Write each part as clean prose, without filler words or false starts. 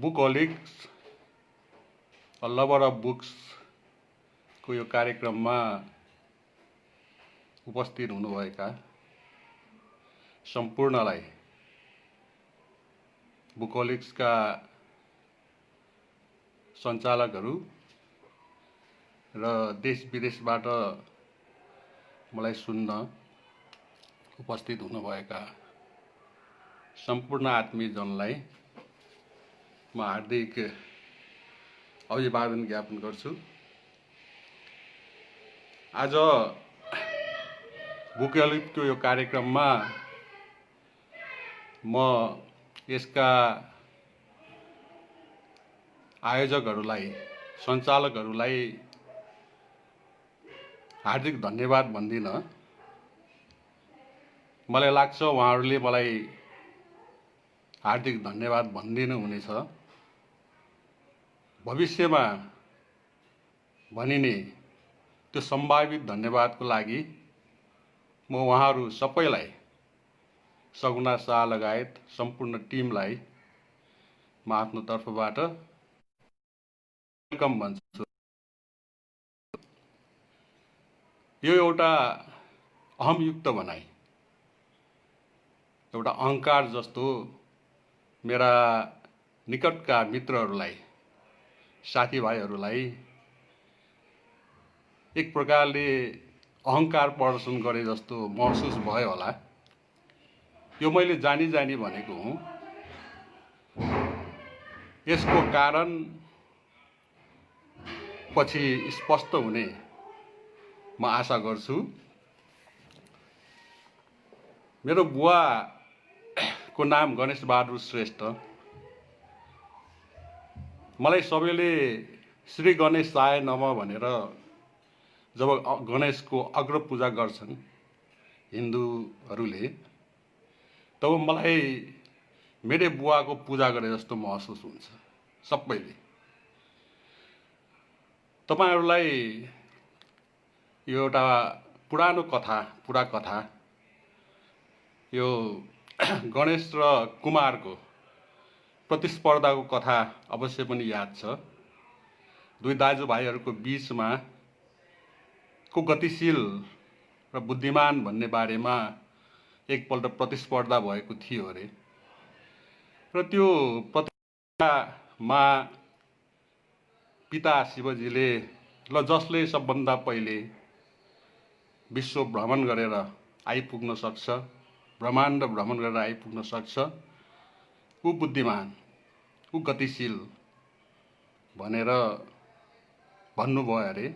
बुकहोलिक्स a lover of books को यो कार्यक्रममा उपस्थित हुनुभएका सम्पूर्णलाई बुकहोलिक्सका सञ्चालकहरू र देश विदेशबाट मलाई सुन्न उपस्थित हुनुभएका सम्पूर्ण आत्मीयजनलाई म हार्दिक अभिवादन ज्ञापन गर्छु। आज बुकहोलिक्सको यो कार्यक्रममा म यसका आयोजकहरूलाई, सञ्चालकहरूलाई हार्दिक धन्यवाद भन्दिन। मलाई लाग्छ उहाँहरूले मलाई हार्दिक धन्यवाद भन्दिनु हुनेछ। भविष्यमा भनिने त्यो सम्भावित धन्यवादको लागि म उहाँहरू सबैलाई, सगुना शाह लगायत सम्पूर्ण टिमलाई म आफ्नो तर्फबाट वेलकम भन्छु। यो एउटा अहमयुक्त भनाइ, एउटा अहङ्कार जस्तो मेरा निकटका मित्रहरूलाई, साथीभाइहरूलाई एक प्रकारले अहङ्कार प्रदर्शन गरे जस्तो महसुस भयो होला। यो मैले जानी जानी भनेको हुँ। यसको कारण पछि स्पष्ट हुने म आशा गर्छु। मेरो बुवाको नाम गणेश बहादुर श्रेष्ठ। मलाई सबैले श्री गणेशाय नमः भनेर जब गणेशको अग्र पूजा गर्छन् हिन्दूहरूले, तब मलाई मेरै बुवाको पूजा गरे जस्तो महसुस हुन्छ। सबैले तपाईहरूलाई यो एउटा पुरानो कथा, यो गणेश र कुमारको प्रतिस्पर्धाको कथा अवश्य पनि याद छ। दुई दाजुभाइहरूको बीचमा को गतिशील र बुद्धिमान भन्ने बारेमा एकपल्ट प्रतिस्पर्धा भएको थियो अरे, र त्यो प्रतिस्पर्धामा पिता शिवजीले ल जसले सबभन्दा पहिले विश्व भ्रमण गरेर आइपुग्न सक्छ, ब्रह्माण्ड भ्रमण गरेर आइपुग्न सक्छ, ऊ बुद्धिमान, ऊ गतिशील भनेर भन्नुभयो अरे।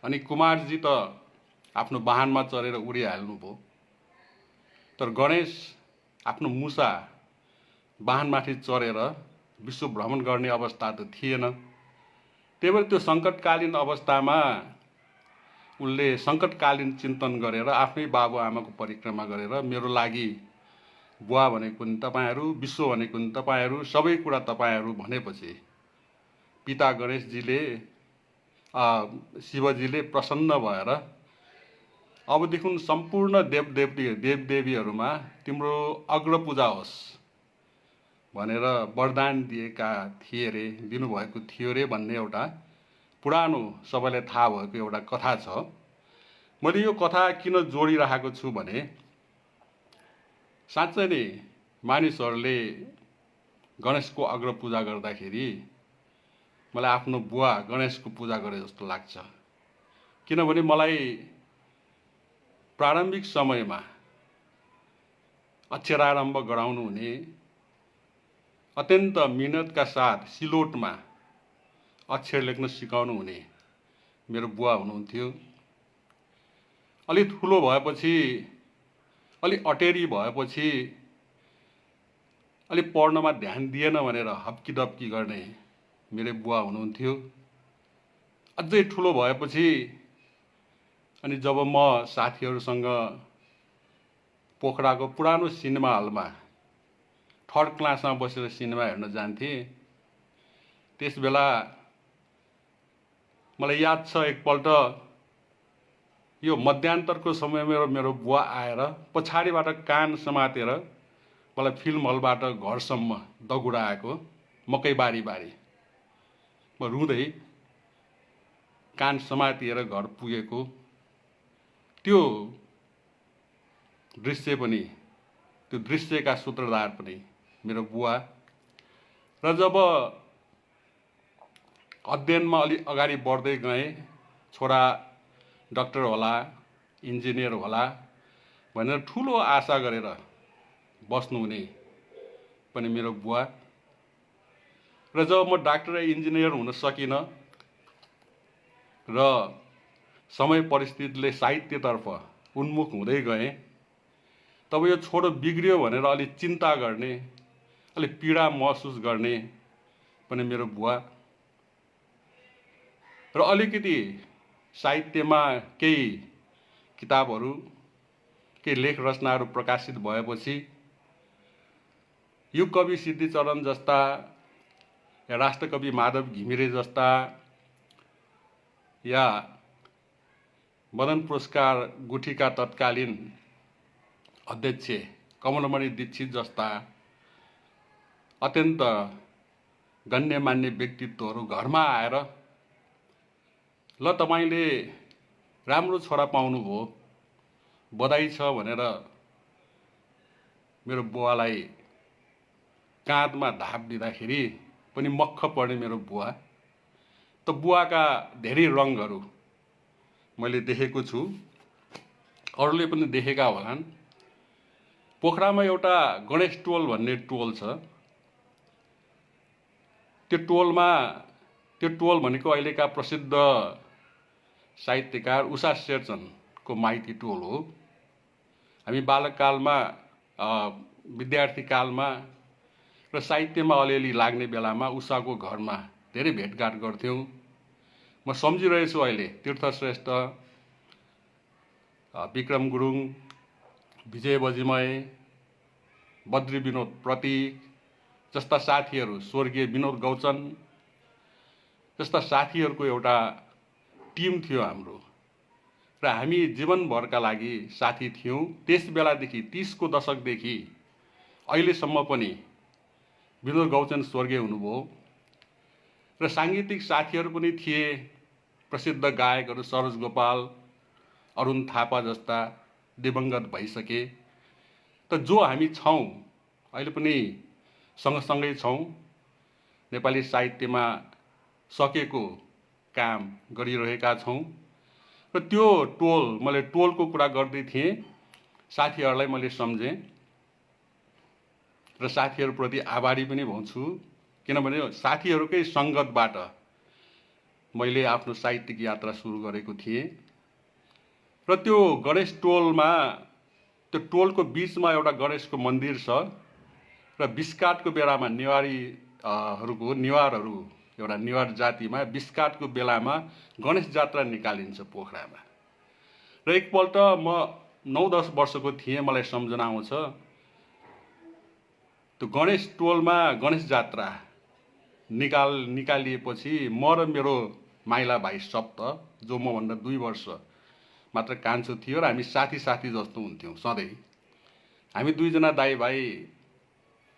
अनि कुमारजी त आफ्नो वाहनमा चढेर उडिहाल्नुभयो, तर गणेश आफ्नो मुसा वाहनमाथि चढेर विश्व भ्रमण गर्ने अवस्था त थिएन। त्यही भएर त्यो सङ्कटकालीन अवस्थामा उनले सङ्कटकालीन चिन्तन गरेर आफ्नै बाबुआमाको परिक्रमा गरेर मेरो लागि बुवा भनेको नि तपाईँहरू, विश्व भनेको नि तपाईँहरू, सबै कुरा तपाईँहरू भनेपछि पिता गणेशजीले शिवजीले प्रसन्न भएर अबदेखि सम्पूर्ण देवदेवीहरूमा तिम्रो अग्रपूजा होस् भनेर वरदान दिनुभएको थियो रे भन्ने एउटा पुरानो सबैलाई थाहा भएको एउटा कथा छ। मैले यो कथा किन जोडिरहेको छु भने साँच्चै नै मानिसहरूले गणेशको अग्रपूजा गर्दाखेरि मलाई आफ्नो बुवा गणेशको पूजा गरे जस्तो लाग्छ। किनभने मलाई प्रारम्भिक समयमा अक्षरारम्भ गराउनु हुने, अत्यन्त मिहिनेतका साथ सिलोटमा अक्षर लेख्न सिकाउनु हुने मेरो बुवा हुनुहुन्थ्यो। अलि ठुलो भएपछि, अलि अटेरी भएपछि, अलि पढ्नमा ध्यान दिएन भनेर हप्की गर्ने मेरो बुवा हुनुहुन्थ्यो। अझै ठुलो भएपछि अनि जब म साथीहरूसँग पोखराको पुरानो सिनेमा हलमा थर्ड क्लासमा बसेर सिनेमा हेर्न जान्थेँ, त्यसबेला मलाई याद छ एकपल्ट यो मध्यान्तरको समयमा मेरो बुवा आएर पछाडिबाट कान समातेर मलाई फिल्म हलबाट घरसम्म दगुडाएको। मकै बारी बारी म रुँदै कान समातिएर घर पुगेको त्यो दृश्य पनि, त्यो दृश्यका सूत्रधार पनि मेरो बुवा। र जब अध्ययनमा अलि अगाडि बढ्दै गएँ, छोरा डाक्टर होला, इन्जिनियर होला भनेर ठुलो आशा गरेर बस्नुहुने पनि मेरो बुवा। र जब म डाक्टर इन्जिनियर हुन सकिनँ र समय परिस्थितिले साहित्यतर्फ उन्मुख हुँदै गएँ, तब यो छोरो बिग्रियो भनेर अलि चिन्ता गर्ने, अलि पीडा महसुस गर्ने पनि मेरो बुवा। र अलिकति साहित्यमा केही किताबहरू, केही लेख रचनाहरू प्रकाशित भएपछि युग कवि सिद्धिचरण जस्ता या राष्ट्रकवि माधव घिमिरे जस्ता या मदन पुरस्कार गुठीका तत्कालीन अध्यक्ष कमलमणि दीक्षित जस्ता अत्यन्त गण्यमान्य व्यक्तित्वहरू घरमा आएर ल तपाईँले राम्रो छोरा पाउनुभयो, बधाई छ भनेर मेरो बुवालाई काँधमा धाप दिँदाखेरि पनि मक्ख पर्ने मेरो बुवा। त बुवाका धेरै रङहरू मैले देखेको छु, अरूले पनि देखेका होलान्। पोखरामा एउटा गणेश टोल भन्ने टोल छ। त्यो टोल भनेको अहिलेका प्रसिद्ध साहित्यकार उषा शेरचनको माइती टोल हो। हामी बालककालमा, विद्यार्थी कालमा र साहित्यमा अलिअलि लाग्ने बेलामा उषाको घरमा धेरै भेटघाट गर्थ्यौँ। म सम्झिरहेछु अहिले तीर्थश्रेष्ठ, विक्रम गुरुङ, विजय बजिमय, बद्री विनोद प्रतीक जस्ता साथीहरू, स्वर्गीय विनोद गौचन जस्ता साथीहरूको एउटा टिम थियो हाम्रो। र हामी जीवनभरका लागि साथी थियौँ। त्यस बेलादेखि 30को दशकदेखि अहिलेसम्म पनि विनोद गौचन स्वर्गीय हुनुभयो। र साङ्गीतिक साथीहरू पनि थिए, प्रसिद्ध गायकहरू सरोज गोपाल, अरुण थापा जस्ता दिवंगत भइसके। त जो हामी छौँ अहिले पनि सँगसँगै छौँ, नेपाली साहित्यमा सकेको काम गरिरहेका छौँ। र त्यो टोल, मैले टोलको कुरा गर्दै थिएँ, साथीहरूलाई मैले सम्झेँ र साथीहरूप्रति आभारी पनि भन्छु, किनभने साथीहरूकै सङ्गतबाट मैले आफ्नो साहित्यिक यात्रा सुरु गरेको थिएँ। र त्यो गणेश टोलमा, त्यो टोलको बिचमा एउटा गणेशको मन्दिर छ र बिस्काटको बेलामा नेवारहरू एउटा नेवार जातिमा बिस्काटको बेलामा गणेश जात्रा निकालिन्छ पोखरामा। र एकपल्ट म 9-10 वर्षको थिएँ, मलाई सम्झना आउँछ, त्यो गणेश टोलमा गणेश जात्रा निकालिएपछि म र मेरो माइला भाइ सप्त, जो मभन्दा 2 वर्ष मात्र कान्छो थियो, र हामी साथी जस्तो हुन्थ्यौँ सधैँ। हामी दुईजना दाइ भाइ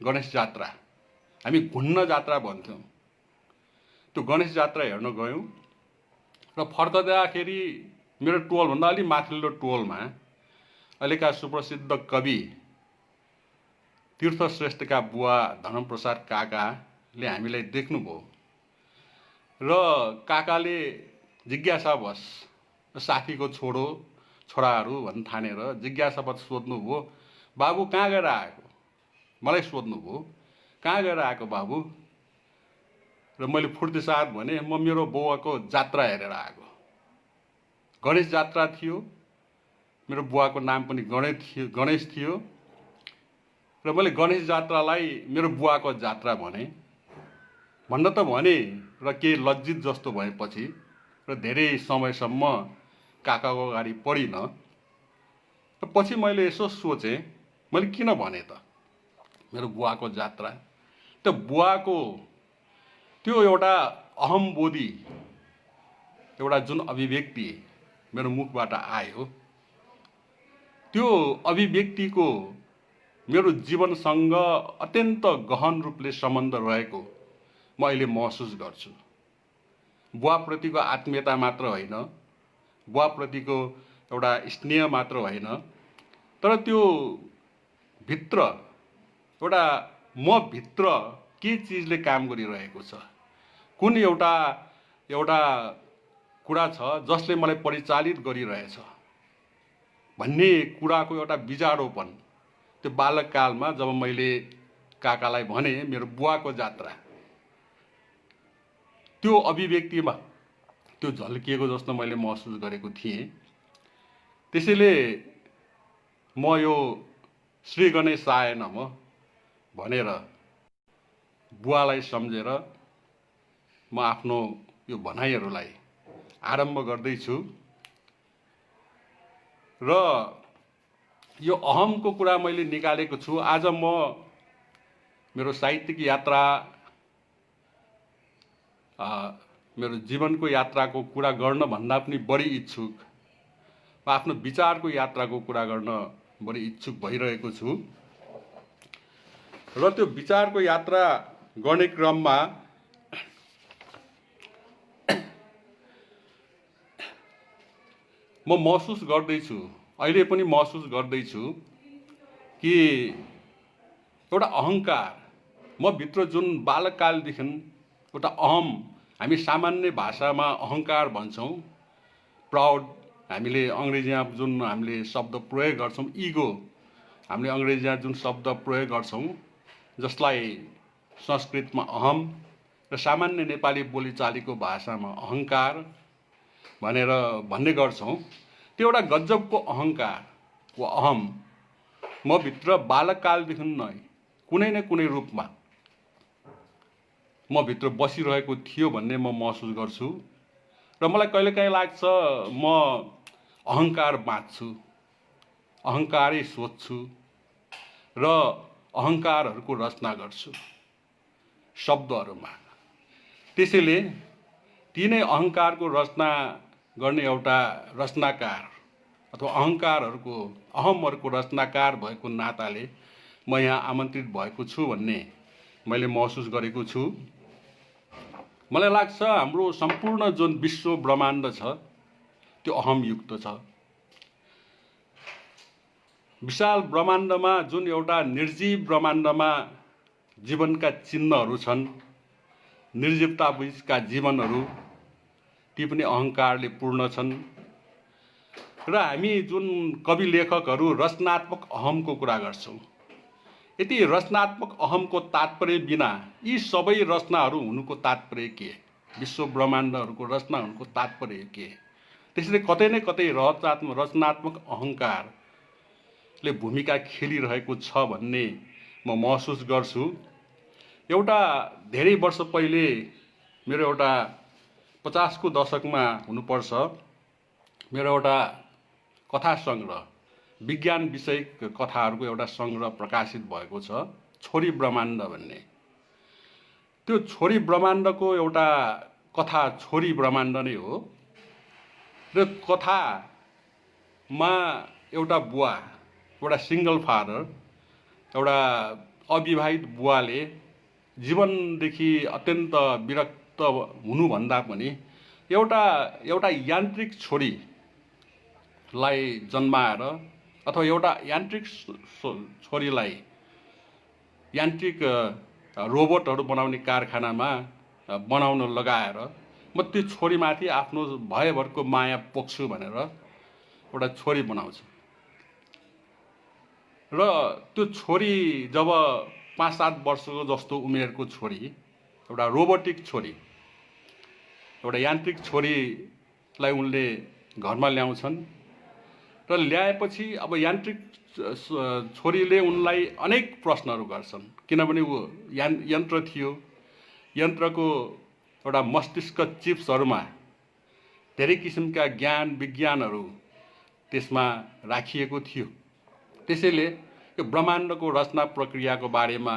गणेश जात्रा, हामी घुन्न जात्रा भन्थ्यौँ, त्यो गणेश जात्रा हेर्न गयौँ। र फर्कँदाखेरि मेरो टोलभन्दा अलि माथिल्लो टोलमा अहिलेका सुप्रसिद्ध कवि तीर्थश्रेष्ठका बुवा धर्मप्रसाद काकाले हामीलाई देख्नुभयो र काकाले जिज्ञासावश साथीको छोराहरू भन्न ठानेर जिज्ञासावश सोध्नुभयो, बाबु कहाँ गएर आएको? मलाई सोध्नुभयो, कहाँ गएर आएको बाबु? र मैले फुर्तिसाथ भने, म मेरो बुवाको जात्रा हेरेर आएको। गणेश जात्रा थियो, मेरो बुवाको नाम पनि गणेश थियो। र मैले गणेश जात्रालाई मेरो बुवाको जात्रा भन्न त भने, र केही लज्जित जस्तो भएपछि र धेरै समयसम्म काकाको अगाडि पढिनँ। र पछि मैले यसो सोचेँ, मैले किन भने त मेरो बुवाको जात्रा? त बुवाको त्यो एउटा अहमबोधी, एउटा जुन अभिव्यक्ति मेरो मुखबाट आयो, त्यो अभिव्यक्तिको मेरो जीवनसँग अत्यन्त गहन रूपले सम्बन्ध रहेको म अहिले महसुस गर्छु। बुवाप्रतिको आत्मीयता मात्र होइन, बुवाप्रतिको एउटा स्नेह मात्र होइन, तर त्यो भित्र एउटा म भित्र के चिजले काम गरिरहेको छ, कुन एउटा कुरा छ जसले मलाई परिचालित गरिरहेछ भन्ने कुराको एउटा बिजारोपन त्यो बालककालमा जब मैले काकालाई भने मेरो बुवाको जात्रा, त्यो अभिव्यक्तिमा त्यो झल्किएको जस्तो मैले महसुस गरेको थिएँ। त्यसैले म यो श्री गणेशाय नमः भनेर बुवालाई सम्झेर म आफ्नो यो भनाइहरूलाई आरम्भ गर्दैछु। र यो अहमको कुरा मैले निकालेको छु। आज म मेरो साहित्यिक यात्रा, मेरो जीवनको यात्राको कुरा गर्न भन्दा पनि बढी इच्छुक, आफ्नो विचारको यात्राको कुरा गर्न बढी इच्छुक भइरहेको छु। र त्यो विचारको यात्रा गर्ने क्रममा म महसुस गर्दैछु, अहिले पनि महसुस गर्दैछु कि एउटा अहङ्कार म भित्र जुन बालककालदेखि एउटा अहम, हामी सामान्य भाषामा अहङ्कार भन्छौँ, प्राउड, हामीले अङ्ग्रेजीमा जुन हामीले शब्द प्रयोग गर्छौँ इगो, हामीले अङ्ग्रेजीमा जुन शब्द प्रयोग गर्छौँ जसलाई संस्कृतमा अहम र सामान्य नेपाली बोलीचालीको भाषामा अहङ्कार भनेर भन्ने गर्छौँ, त्यो एउटा गजबको अहङ्कार वा अहम म भित्र बालककालदेखि नै कुनै न कुनै रूपमा म भित्र बसिरहेको थियो भन्ने म महसुस गर्छु। र मलाई कहिलेकाहीँ लाग्छ म अहङ्कार बाँच्छु, अहङ्कारै सोच्छु र अहङ्कारहरूको रचना गर्छु शब्दहरूमा। त्यसैले तिनै अहङ्कारको रचना गर्ने एउटा रचनाकार अथवा अहमहरूको रचनाकार भएको नाताले म यहाँ आमन्त्रित भएको छु भन्ने मैले महसुस गरेको छु। मलाई लाग्छ हाम्रो सम्पूर्ण जुन विश्व ब्रह्माण्ड छ त्यो अहमयुक्त छ। विशाल ब्रह्माण्डमा जुन एउटा निर्जीव ब्रह्माण्डमा जीवनका चिन्हहरू छन्, निर्जीवता बीचका जीवनहरू, ती पनि अहङ्कारले पूर्ण छन्। र हामी जुन कवि लेखकहरू रचनात्मक अहमको कुरा गर्छौँ, यति रचनात्मक अहमको तात्पर्य बिना यी सबै रचनाहरू हुनुको तात्पर्य के, विश्व ब्रह्माण्डहरूको रचना हुनुको तात्पर्य के? त्यसैले कतै न कतै रचनात्मक अहङ्कारले भूमिका खेलिरहेको छ भन्ने म महसुस गर्छु। एउटा धेरै वर्ष पहिले मेरो एउटा 50 को दशकमा हुनुपर्छ, मेरो एउटा कथा सङ्ग्रह, विज्ञान विषयक कथाहरूको एउटा सङ्ग्रह प्रकाशित भएको छ, छोरी ब्रह्माण्ड भन्ने। त्यो छोरी ब्रह्माण्डको एउटा कथा छोरी ब्रह्माण्ड नै हो। र कथामा एउटा बुवा, एउटा सिङ्गल फादर, एउटा अविवाहित बुवाले जीवनदेखि अत्यन्त विरक्त हुनुभन्दा पनि एउटा यान्त्रिक छोरीलाई जन्माएर अथवा एउटा यान्त्रिक छोरीलाई यान्त्रिक रोबोटहरू बनाउने कारखानामा बनाउन लगाएर म त्यो छोरीमाथि आफ्नो भयभरको माया पोख्छु भनेर एउटा छोरी बनाउँछ। र त्यो छोरी जब 5-7 वर्षको जस्तो उमेरको छोरी, एउटा रोबोटिक छोरी, एउटा यान्त्रिक छोरीलाई उनले घरमा ल्याउँछन्। र ल्याएपछि अब यान्त्रिक छोरीले उनलाई अनेक प्रश्नहरू गर्छन्, किनभने ऊ यन्त्र थियो। यन्त्रको एउटा मस्तिष्क चिप्सहरूमा धेरै किसिमका ज्ञान विज्ञानहरू त्यसमा राखिएको थियो। त्यसैले यो ब्रह्माण्डको रचना प्रक्रियाको बारेमा,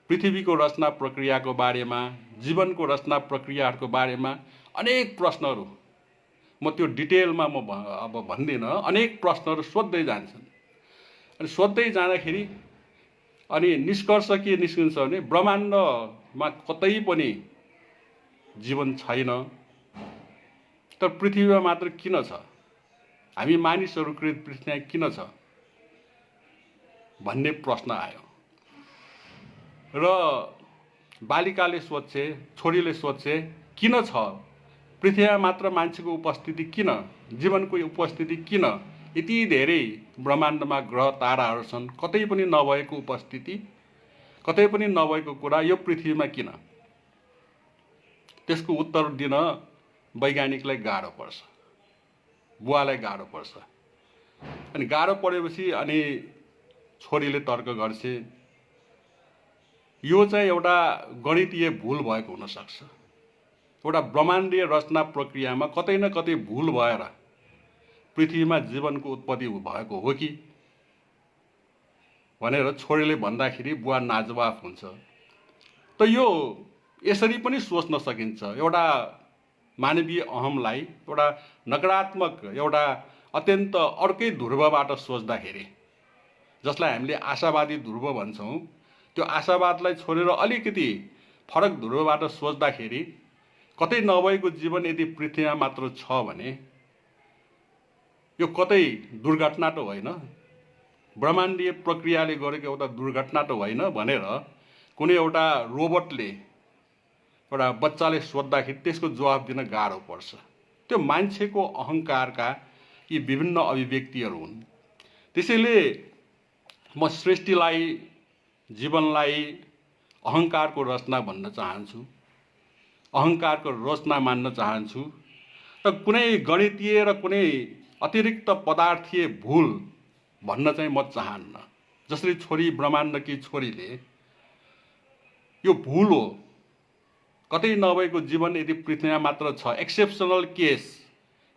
पृथ्वीको रचना प्रक्रियाको बारेमा, जीवनको रचना प्रक्रियाहरूको बारेमा अनेक प्रश्नहरू, म त्यो डिटेलमा अब भन्दिनँ, अनेक प्रश्नहरू सोध्दै जान्छन्। अनि सोध्दै जाँदाखेरि अनि निष्कर्ष के निस्किन्छ भने ब्रह्माण्डमा कतै पनि जीवन छैन, तर पृथ्वीमा मात्र किन छ, हामी मानिसहरूकृत पृथ्वीमा किन छ भन्ने प्रश्न आयो। र बालिकाले सोध्छे, छोरीले सोध्छे, किन छ पृथ्वीमा मात्र मान्छेको उपस्थिति, किन जीवनको उपस्थिति, किन यति धेरै ब्रह्माण्डमा ग्रह ताराहरू छन्, कतै पनि नभएको उपस्थिति, कतै पनि नभएको कुरा यो पृथ्वीमा किन? त्यसको उत्तर दिन वैज्ञानिकलाई गाह्रो पर्छ, बुवालाई गाह्रो पर्छ। अनि गाह्रो परेपछि अनि छोरीले तर्क गर्छे, यो चाहिँ एउटा गणितीय भूल भएको हुनसक्छ, एउटा ब्रह्माण्डीय रचना प्रक्रियामा कतै न कतै भूल भएर पृथ्वीमा जीवनको उत्पत्ति भएको हो कि भनेर छोरीले भन्दाखेरि बुवा नाजवाफ हुन्छ। त यो यसरी पनि सोच्न सकिन्छ, एउटा मानवीय अहमलाई एउटा नकारात्मक, एउटा अत्यन्त अर्कै ध्रुवबाट सोच्दाखेरि, जसलाई हामीले आशावादी ध्रुव भन्छौँ, त्यो आशावादलाई छोडेर अलिकति फरक ध्रुवबाट सोच्दाखेरि कतै नभएको जीवन यदि पृथ्वीमा मात्र छ भने यो कतै दुर्घटना त होइन, ब्रह्माण्डीय प्रक्रियाले गरेको एउटा दुर्घटना त होइन भनेर कुनै एउटा रोबोटले, एउटा बच्चाले सोद्धाखेरि त्यसको जवाफ दिन गाह्रो पर्छ। त्यो मान्छेको अहङ्कारका यी विभिन्न अभिव्यक्तिहरू हुन्। त्यसैले म सृष्टिलाई, जीवनलाई अहङ्कारको रचना भन्न चाहन्छु, अहङ्कारको रचना मान्न चाहन्छु। र कुनै गणितीय र कुनै अतिरिक्त पदार्थीय भूल भन्न चाहिँ म चाहन्न। जसरी छोरी ब्रह्माण्डकी छोरीले यो भूल हो, कतै नभएको जीवन यदि पृथ्वीमा मात्र छ, एक्सेप्सनल केस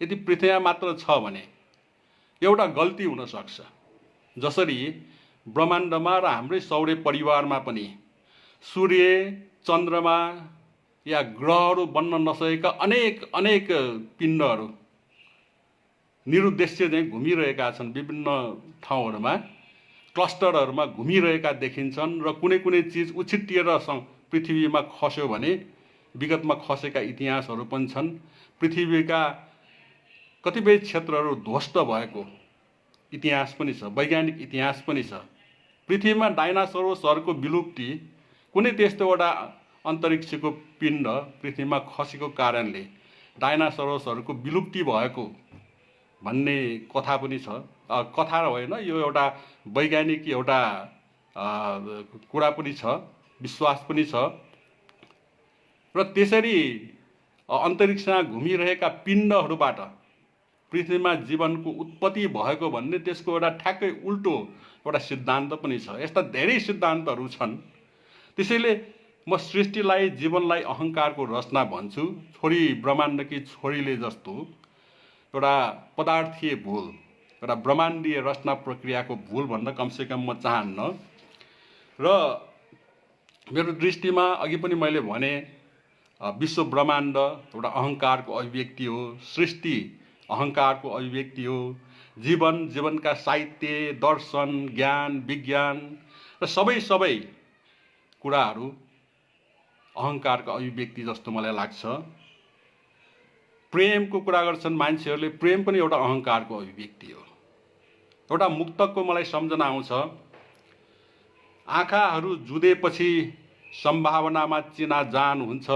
यदि पृथ्वीमा मात्र छ भने एउटा गल्ती हुन सक्छ। जसरी ब्रह्माण्डमा र हाम्रै सौर्य परिवारमा पनि सूर्य, चन्द्रमा या ग्रहहरू बन्न नसकेका अनेक अनेक पिण्डहरू निरुद्देश्य चाहिँ घुमिरहेका छन्, विभिन्न ठाउँहरूमा, क्लस्टरहरूमा घुमिरहेका देखिन्छन्। र कुनै कुनै चिज उछिट्टिएर पृथ्वीमा खस्यो भने विगतमा खसेका इतिहासहरू पनि छन्। पृथ्वीका कतिपय क्षेत्रहरू ध्वस्त भएको इतिहास पनि छ, वैज्ञानिक इतिहास पनि छ। पृथ्वीमा डाइनासोरसहरूको विलुप्ति, कुनै त्यस्तो एउटा अन्तरिक्षको पिण्ड पृथ्वीमा खसेको कारणले डाइनासोरसहरूको विलुप्ति भएको भन्ने कथा पनि छ। कथा होइन, यो एउटा वैज्ञानिक एउटा कुरा पनि छ, विश्वास पनि छ। र त्यसरी अन्तरिक्षमा घुमिरहेका पिण्डहरूबाट पृथ्वीमा जीवनको उत्पत्ति भएको भन्ने त्यसको एउटा ठ्याक्कै उल्टो एउटा सिद्धान्त पनि छ। यस्ता धेरै सिद्धान्तहरू छन्। त्यसैले म सृष्टिलाई, जीवनलाई अहङ्कारको रचना भन्छु। छोरी ब्रह्माण्डकी छोरीले जस्तो एउटा पदार्थीय भूल, एउटा ब्रह्माण्डीय रचना प्रक्रियाको भूल भन्न कमसेकम म चाहन्न। र मेरो दृष्टिमा अघि पनि मैले भने, विश्व ब्रह्माण्ड एउटा अहङ्कारको अभिव्यक्ति हो, सृष्टि अहङ्कारको अभिव्यक्ति हो, जीवन, जीवनका साहित्य, दर्शन, ज्ञान, विज्ञान र सबै कुराहरू अहङ्कारको अभिव्यक्ति जस्तो मलाई लाग्छ। प्रेमको कुरा गर्छन् मान्छेहरूले, प्रेम पनि एउटा अहङ्कारको अभिव्यक्ति हो। एउटा मुक्तकको मलाई सम्झना आउँछ, आँखाहरू जुधेपछि सम्भावनामा चिना जान हुन्छ,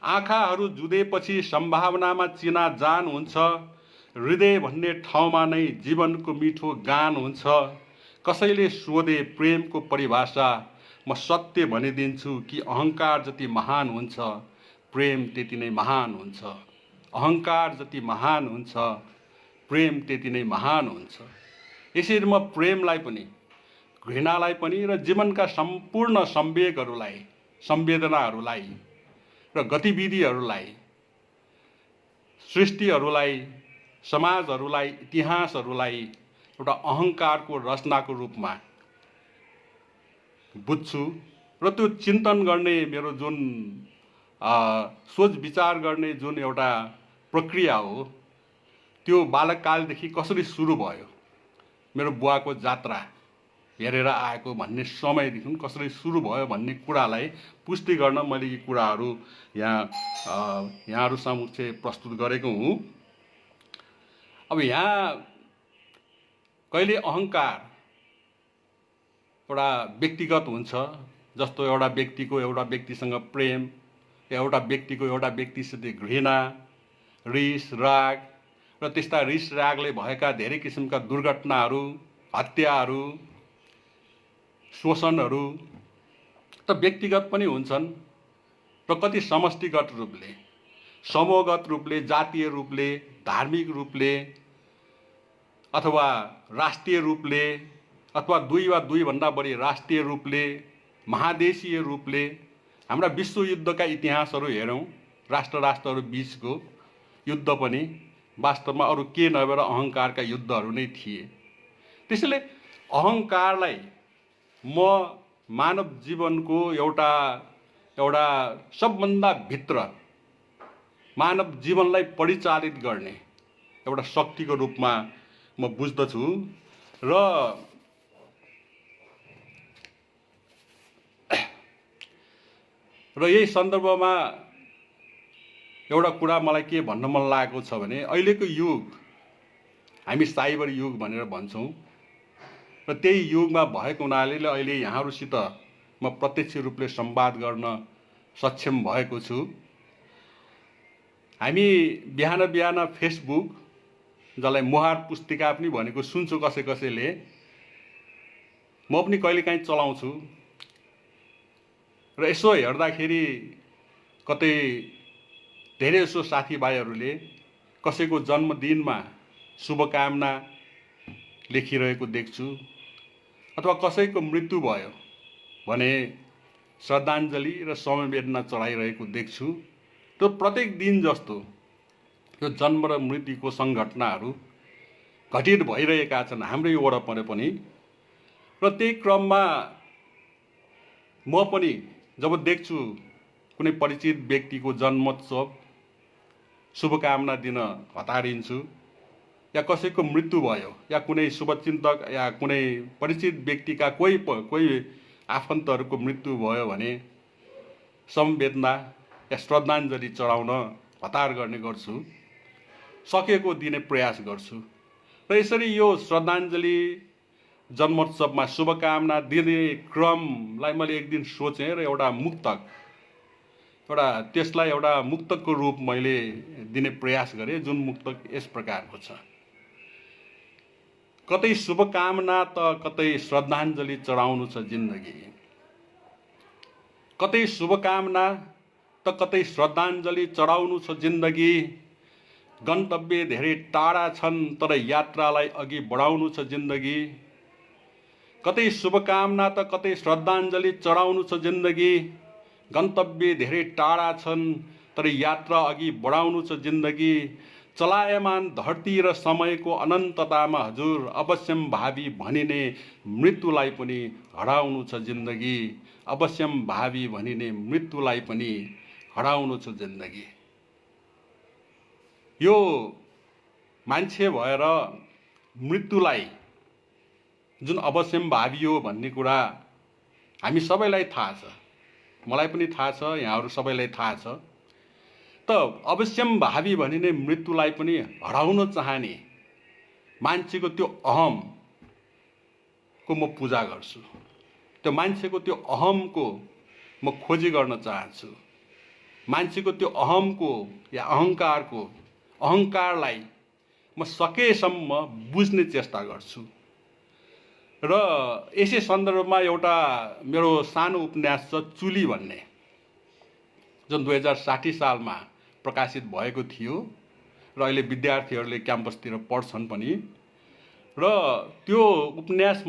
आँखाहरू जुधेपछि सम्भावनामा चिना जान हुन्छ, हृदय भन्ने ठाउँमा नै जीवनको मिठो गान हुन्छ। कसैले सोधे प्रेमको परिभाषा, म सत्य भनिदिन्छु कि अहङ्कार जति महान हुन्छ प्रेम त्यति नै महान हुन्छ। अहङ्कार जति महान हुन्छ प्रेम त्यति नै महान हुन्छ। यसरी म प्रेमलाई पनि, घृणालाई पनि र जीवनका सम्पूर्ण संवेगहरूलाई, संवेदनाहरूलाई र गतिविधिहरूलाई, सृष्टिहरूलाई, समाजहरूलाई, इतिहासहरूलाई एउटा अहङ्कारको रचनाको रूपमा बुझ्छु। र त्यो चिन्तन गर्ने मेरो जुन सोच विचार गर्ने जुन एउटा प्रक्रिया हो, त्यो बालककालदेखि कसरी सुरु भयो, मेरो बुवाको जात्रा हेरेर आएको भन्ने समयदेखि कसरी सुरु भयो भन्ने कुरालाई पुष्टि गर्न मैले यी कुराहरू यहाँहरू समक्ष प्रस्तुत गरेको हुँ। अब यहाँ कहिले अहङ्कार एउटा व्यक्तिगत हुन्छ, जस्तो एउटा व्यक्तिको एउटा व्यक्तिसँग प्रेम, एउटा व्यक्तिको एउटा व्यक्तिसित घृणा, रिस राग र त्यस्ता रिस रागले भएका धेरै किसिमका दुर्घटनाहरू, हत्याहरू, शोषणहरू त व्यक्तिगत पनि हुन्छन् र कति समष्टिगत रूपले, समूहगत रूपले, जातीय रूपले, धार्मिक रूपले अथवा राष्ट्रिय रूपले अथवा दुई वा दुईभन्दा बढी राष्ट्रिय रूपले, महादेशीय रूपले हाम्रा विश्वयुद्धका इतिहासहरू हेरौँ, राष्ट्रहरू बीचको युद्ध पनि वास्तवमा अरू के नभएर अहङ्कारका युद्धहरू नै थिए। त्यसैले अहङ्कारलाई म मानव जीवनको एउटा सबभन्दा भित्र मानव जीवनलाई परिचालित गर्ने एउटा शक्तिको रूपमा म बुझ्दछु। र यही सन्दर्भमा एउटा कुरा मलाई के भन्न मन लागेको छ भने अहिलेको युग हामी साइबर युग भनेर भन्छौँ र त्यही युगमा भएको हुनाले अहिले यहाँहरूसित म प्रत्यक्ष रूपले संवाद गर्न सक्षम भएको छु। हामी बिहान बिहान फेसबुक, जसलाई मुहार पुस्तिका पनि भनेको सुन्छु कसैले, म पनि कहिलेकाहीँ चलाउँछु र यसो हेर्दाखेरि कतै धेरै जसो साथीभाइहरूले कसैको जन्मदिनमा शुभकामना लेखिरहेको देख्छु अथवा कसैको मृत्यु भयो भने श्रद्धाञ्जली र समवेदना चढाइरहेको देख्छु। त्यो प्रत्येक दिन जस्तो यो जन्म र मृत्युको सङ्घटनाहरू घटित भइरहेका छन् हाम्रै वरपर पनि। र त्यही क्रममा म पनि जब देख्छु कुनै परिचित व्यक्तिको जन्मोत्सव शुभकामना दिन हतारिन्छु, या कसैको मृत्यु भयो या कुनै शुभचिन्तक या कुनै परिचित व्यक्तिका कोही आफन्तहरूको मृत्यु भयो भने समवेदना या श्रद्धाञ्जली चढाउन हतार गर्ने गर्छु, सकेको दिने प्रयास गर्छु। र यसरी यो श्रद्धाञ्जली जन्मोत्सवमा शुभकामना दिने क्रमलाई मैले एक दिन सोचेँ र त्यसलाई एउटा मुक्तकको रूप मैले दिने प्रयास गरेँ, जुन मुक्तक यस प्रकारको छ। कतै शुभकामना त कतै श्रद्धाञ्जली चढाउनु छ जिन्दगी, कतै शुभकामना त कतै श्रद्धाञ्जली चढाउनु छ जिन्दगी, गन्तव्य धेरै टाढा छन् तर यात्रालाई अघि बढाउनु छ जिन्दगी, कतै शुभकामना त कतै श्रद्धाञ्जली चढाउनु छ जिन्दगी, गन्तव्य धेरै टाढा छन् तर यात्रा अघि बढाउनु छ जिन्दगी, चलायमान धरती र समयको अनन्ततामा हजुर अवश्यम भावी भनिने मृत्युलाई पनि हराउनु छ जिन्दगी, अवश्यम भावी भनिने मृत्युलाई पनि हराउनु छ जिन्दगी। यो मान्छे भएर मृत्युलाई जुन अवश्यम भावी हो भन्ने कुरा हामी सबैलाई थाहा छ, मलाई पनि थाहा छ, यहाँहरू सबैलाई थाहा छ। त अवश्यम भावी भनिने मृत्युलाई पनि हराउन चाहने मान्छेको त्यो अहमको म पूजा गर्छु, त्यो मान्छेको त्यो अहमको म खोजी गर्न चाहन्छु, मान्छेको त्यो अहमको या अहङ्कारलाई म सकेसम्म बुझ्ने चेष्टा गर्छु। र यसै सन्दर्भमा एउटा मेरो सानो उपन्यास छ चुली भन्ने, जुन 2060 सालमा प्रकाशित भएको थियो र अहिले विद्यार्थीहरूले क्याम्पसतिर पढ्छन् पनि। र त्यो उपन्यास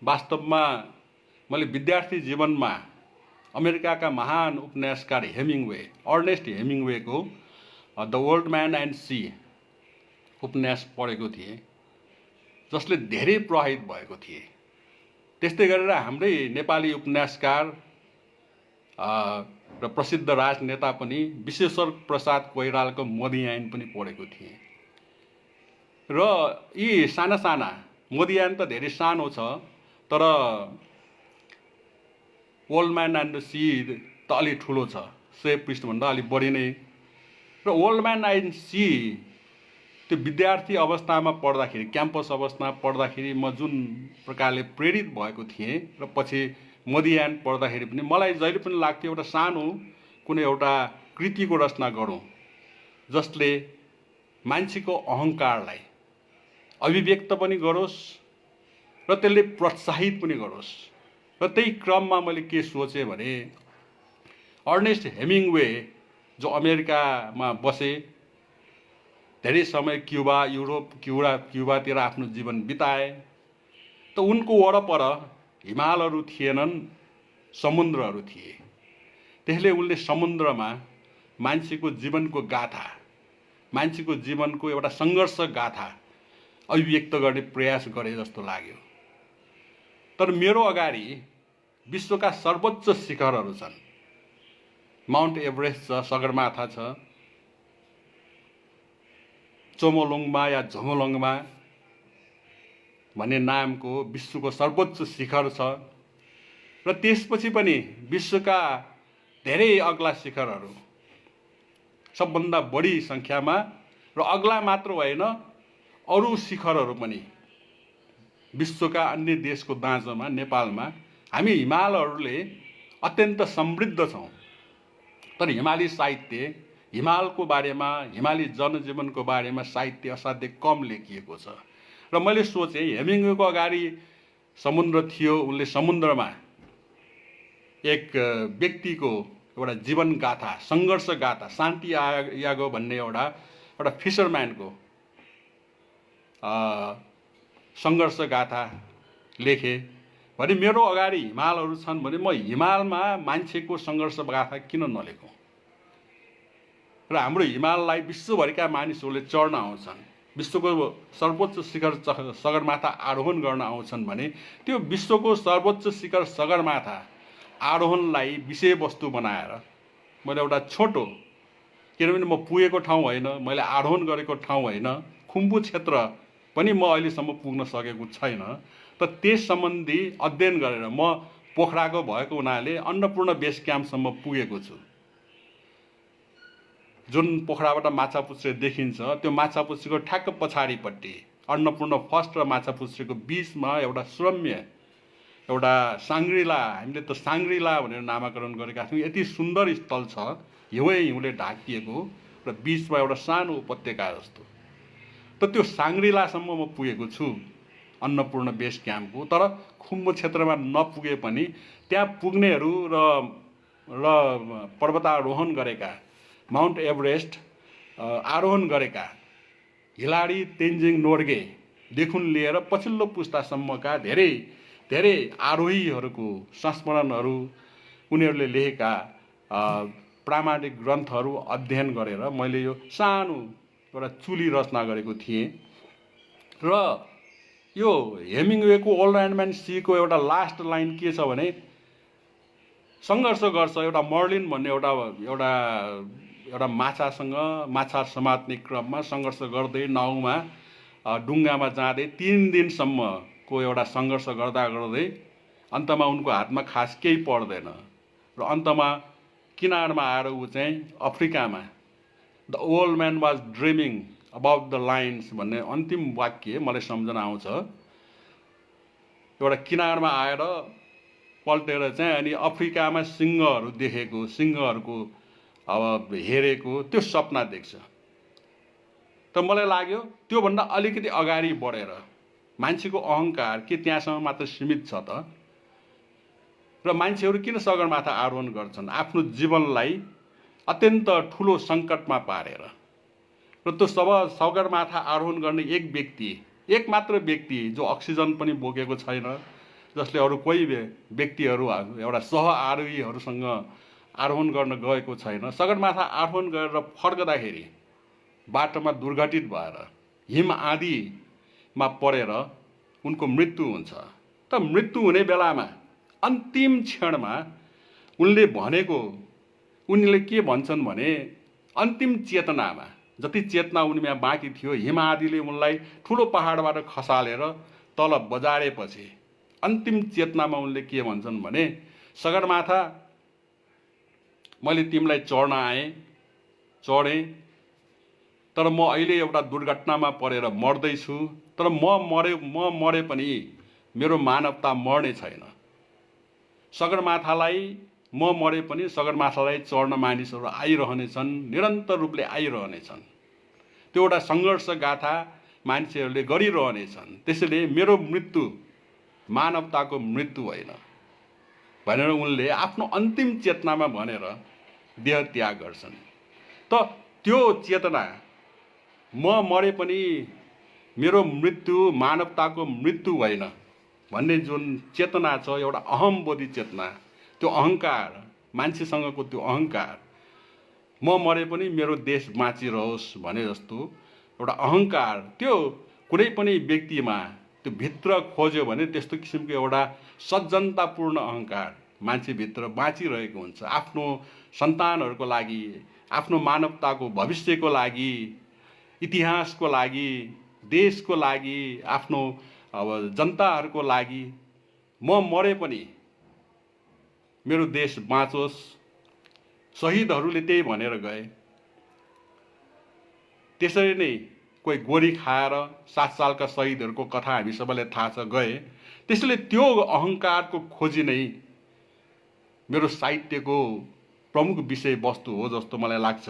वास्तवमा मैले विद्यार्थी जीवनमा अमेरिकाका महान उपन्यासकार अर्नेस्ट हेमिङ्वेको the old man and sea उपन्यास पढेको थिएँ, जसले धेरै प्रभावित भएको थिए। त्यस्तै गरेर हाम्रै नेपाली उपन्यासकार र प्रसिद्ध राजनेता पनि विश्वेश्वर प्रसाद कोइरालाको मदियान पनि पढेको थिएँ। र यी साना मोदियान त धेरै सानो छ, तर old man and the sea त अलि ठुलो छ, 100 पृष्ठभन्दा अलिक बढी नै। र ओल्ड म्यान एन्ड सी त्यो विद्यार्थी अवस्थामा पढ्दाखेरि, क्याम्पस अवस्थामा पढ्दाखेरि म जुन प्रकारले प्रेरित भएको थिएँ र पछि मदियान पढ्दाखेरि पनि मलाई जहिले पनि लाग्थ्यो एउटा सानो कुनै एउटा कृतिको रचना गरौँ जसले मान्छेको अहङ्कारलाई अभिव्यक्त पनि गरोस् र त्यसले प्रोत्साहित पनि गरोस्। र त्यही क्रममा मैले के सोचेँ भने अर्नेस्ट हेमिङ्वे जो अमेरिकामा बसे, धेरै समय क्युबा, युरोप, क्युबातिर आफ्नो जीवन बिताए, त उनको वरपर हिमालहरू थिएनन्, समुद्रहरू थिए। त्यसले उनले समुद्रमा मान्छेको जीवनको गाथा, मान्छेको जीवनको एउटा सङ्घर्ष गाथा अभिव्यक्त गर्ने प्रयास गरे जस्तो लाग्यो। तर मेरो अगाडि विश्वका सर्वोच्च शिखरहरू छन्। माउन्ट एभरेस्ट छ, सगरमाथा छ, चोमोलोङमा या झोमोलोङमा भन्ने नामको विश्वको सर्वोच्च शिखर छ। र त्यसपछि पनि विश्वका धेरै अग्ला शिखरहरू, सबभन्दा बढी सङ्ख्यामा, र अग्ला मात्र होइन अरू शिखरहरू पनि विश्वका अन्य देशको दाँजोमा, नेपालमा हामी हिमालहरूले अत्यन्त समृद्ध छौँ। तर हिमाली साहित्य, हिमालको बारेमा, हिमाली जनजीवनको बारेमा साहित्य असाध्यै कम लेखिएको छ। र मैले सोचेँ हेमिङ्वेको अगाडि समुद्र थियो, उनले समुद्रमा एक व्यक्तिको एउटा जीवन गाथा, सङ्घर्ष गाथा, सान्टियागो भन्ने एउटा फिसरम्यानको सङ्घर्ष गाथा लेखे भने मेरो अगाडि हिमालहरू छन् भने म हिमालमा मान्छेको सङ्घर्ष गाथा किन नलेखौँ? र हाम्रो हिमाललाई विश्वभरिका मानिसहरूले चढ्न आउँछन्, विश्वको सर्वोच्च शिखर सगरमाथा आरोहण गर्न आउँछन् भने त्यो विश्वको सर्वोच्च शिखर सगरमाथा आरोहणलाई विषयवस्तु बनाएर मैले एउटा छोटो, किनभने म पुगेको ठाउँ होइन, मैले आरोहण गरेको ठाउँ होइन, खुम्बु क्षेत्र पनि म अहिलेसम्म पुग्न सकेको छैन, त त्यस सम्बन्धी अध्ययन गरेर म पोखराको भएको हुनाले अन्नपूर्ण बेस क्याम्पसम्म पुगेको छु। जुन पोखराबाट माछापुच्छ्रे देखिन्छ त्यो माछापुच्छ्रेको ठ्याक्क पछाडिपट्टि अन्नपूर्ण फर्स्ट र माछापुच्छ्रेको बिचमा एउटा सुरम्य, एउटा साङ्ग्रिला, हामीले त साङ्ग्रिला भनेर नामाकरण गरेका छौँ, यति सुन्दर स्थल छ, हिउँले ढाकिएको र बिचमा एउटा सानो उपत्यका जस्तो। त त्यो साङ्ग्रिलासम्म म पुगेको छु अन्नपूर्ण बेस क्याम्पको। तर खुम्बु क्षेत्रमा नपुगे पनि त्यहाँ पुग्नेहरू र पर्वतारोहण गरेका, माउन्ट एभरेस्ट आरोहण गरेका हिलारी तेन्जिङ नोर्गेदेखि लिएर पछिल्लो पुस्तासम्मका धेरै धेरै आरोहीहरूको संस्मरणहरू, उनीहरूले लेखेका प्रामाणिक ग्रन्थहरू अध्ययन गरेर मैले यो सानो एउटा चुली रचना गरेको थिएँ। र यो हेमिङ्वेको ओल्ड म्यान सीको एउटा लास्ट लाइन के छ भने सङ्घर्ष गर्छ, एउटा मर्लिन भन्ने एउटा माछासँग, माछा समात्ने क्रममा सङ्घर्ष गर्दै नाउमा डुङ्गामा जाँदै 3 दिनसम्मको एउटा सङ्घर्ष गर्दा गर्दै अन्तमा उनको हातमा खास केही पर्दैन र अन्तमा किनारमा आएर ऊ चाहिँ अफ्रिकामा the old man was dreaming about the lines भन्ने अन्तिम वाक्य मलाई सम्झना आउँछ। एउटा किनारमा आएर पल्टेर चाहिँ अनि अफ्रिकामा सिंहहरू देखेको, सिंहहरूको अब हेरेको त्यो सपना देख्छ। त मलाई लाग्यो त्योभन्दा अलिकति अगाडि बढेर मान्छेको अहङ्कार के त्यहाँसम्म मात्र सीमित छ त? र मान्छेहरू किन सगरमाथा आरोहण गर्छन्? आफ्नो जीवनलाई अत्यन्त ठुलो सङ्कटमा पारेर। र त्यो सगरमाथा आरोहण गर्ने एक मात्र व्यक्ति जो अक्सिजन पनि बोकेको छैन, जसले अरू कोही व्यक्तिहरू एउटा सह आरोहीहरूसँग आरोहण गर्न गएको छैन, सगरमाथा आरोहण गरेर फर्कदाखेरि बाटोमा दुर्घटित भएर हिम आँधीमा परेर उनको मृत्यु हुन्छ। त मृत्यु हुने बेलामा अन्तिम क्षणमा उनले के भन्छन् भने अन्तिम चेतनामा जति चेतना उनीमा बाँकी थियो, हिम आँधीले उनलाई ठुलो पहाडबाट खसालेर तल बजारेपछि अन्तिम चेतनामा उनले के भन्छन् भने, सगरमाथा मैले तिमीलाई चढ्न आएँ, चढेँ, तर म अहिले एउटा दुर्घटनामा परेर मर्दैछु, तर म मरे पनि मेरो मानवता मर्ने छैन। सगरमाथालाई म मरे पनि सगरमाथालाई चढ्न मानिसहरू आइरहनेछन्, निरन्तर रूपले आइरहनेछन्। त्यो एउटा सङ्घर्ष गाथा मान्छेहरूले गरिरहनेछन्। त्यसैले मेरो मृत्यु मानवताको मृत्यु होइन भनेर उनले आफ्नो अन्तिम चेतनामा भनेर देह त्याग गर्छन्। त त्यो चेतना, म मरे पनि मेरो मृत्यु मानवताको मृत्यु होइन भन्ने जुन चेतना छ, एउटा अहमबोधी चेतना, त्यो अहङ्कार, मान्छेसँगको त्यो अहङ्कार, म मरे पनि मेरो देश बाँचिरहोस् भने जस्तो एउटा अहङ्कार, त्यो कुनै पनि व्यक्तिमा त्यो भित्र खोज्यो भने त्यस्तो किसिमको एउटा सज्जनतापूर्ण अहङ्कार मान्छेभित्र बाँचिरहेको हुन्छ। आफ्नो सन्तानहरूको लागि, आफ्नो मानवताको भविष्यको लागि, इतिहासको लागि, देशको लागि, आफ्नो जनताहरूको लागि म मरे पनि मेरो देश बाँचोस्। शहीदहरूले त्यही भनेर गए। त्यसरी नै कोही गोली खाएर 7 सालका शहीदहरूको कथा हामी सबैलाई थाहा छ, गए। त्यसैले त्यो अहङ्कारको खोजी नै मेरो साहित्यको प्रमुख विषयवस्तु हो जस्तो मलाई लाग्छ।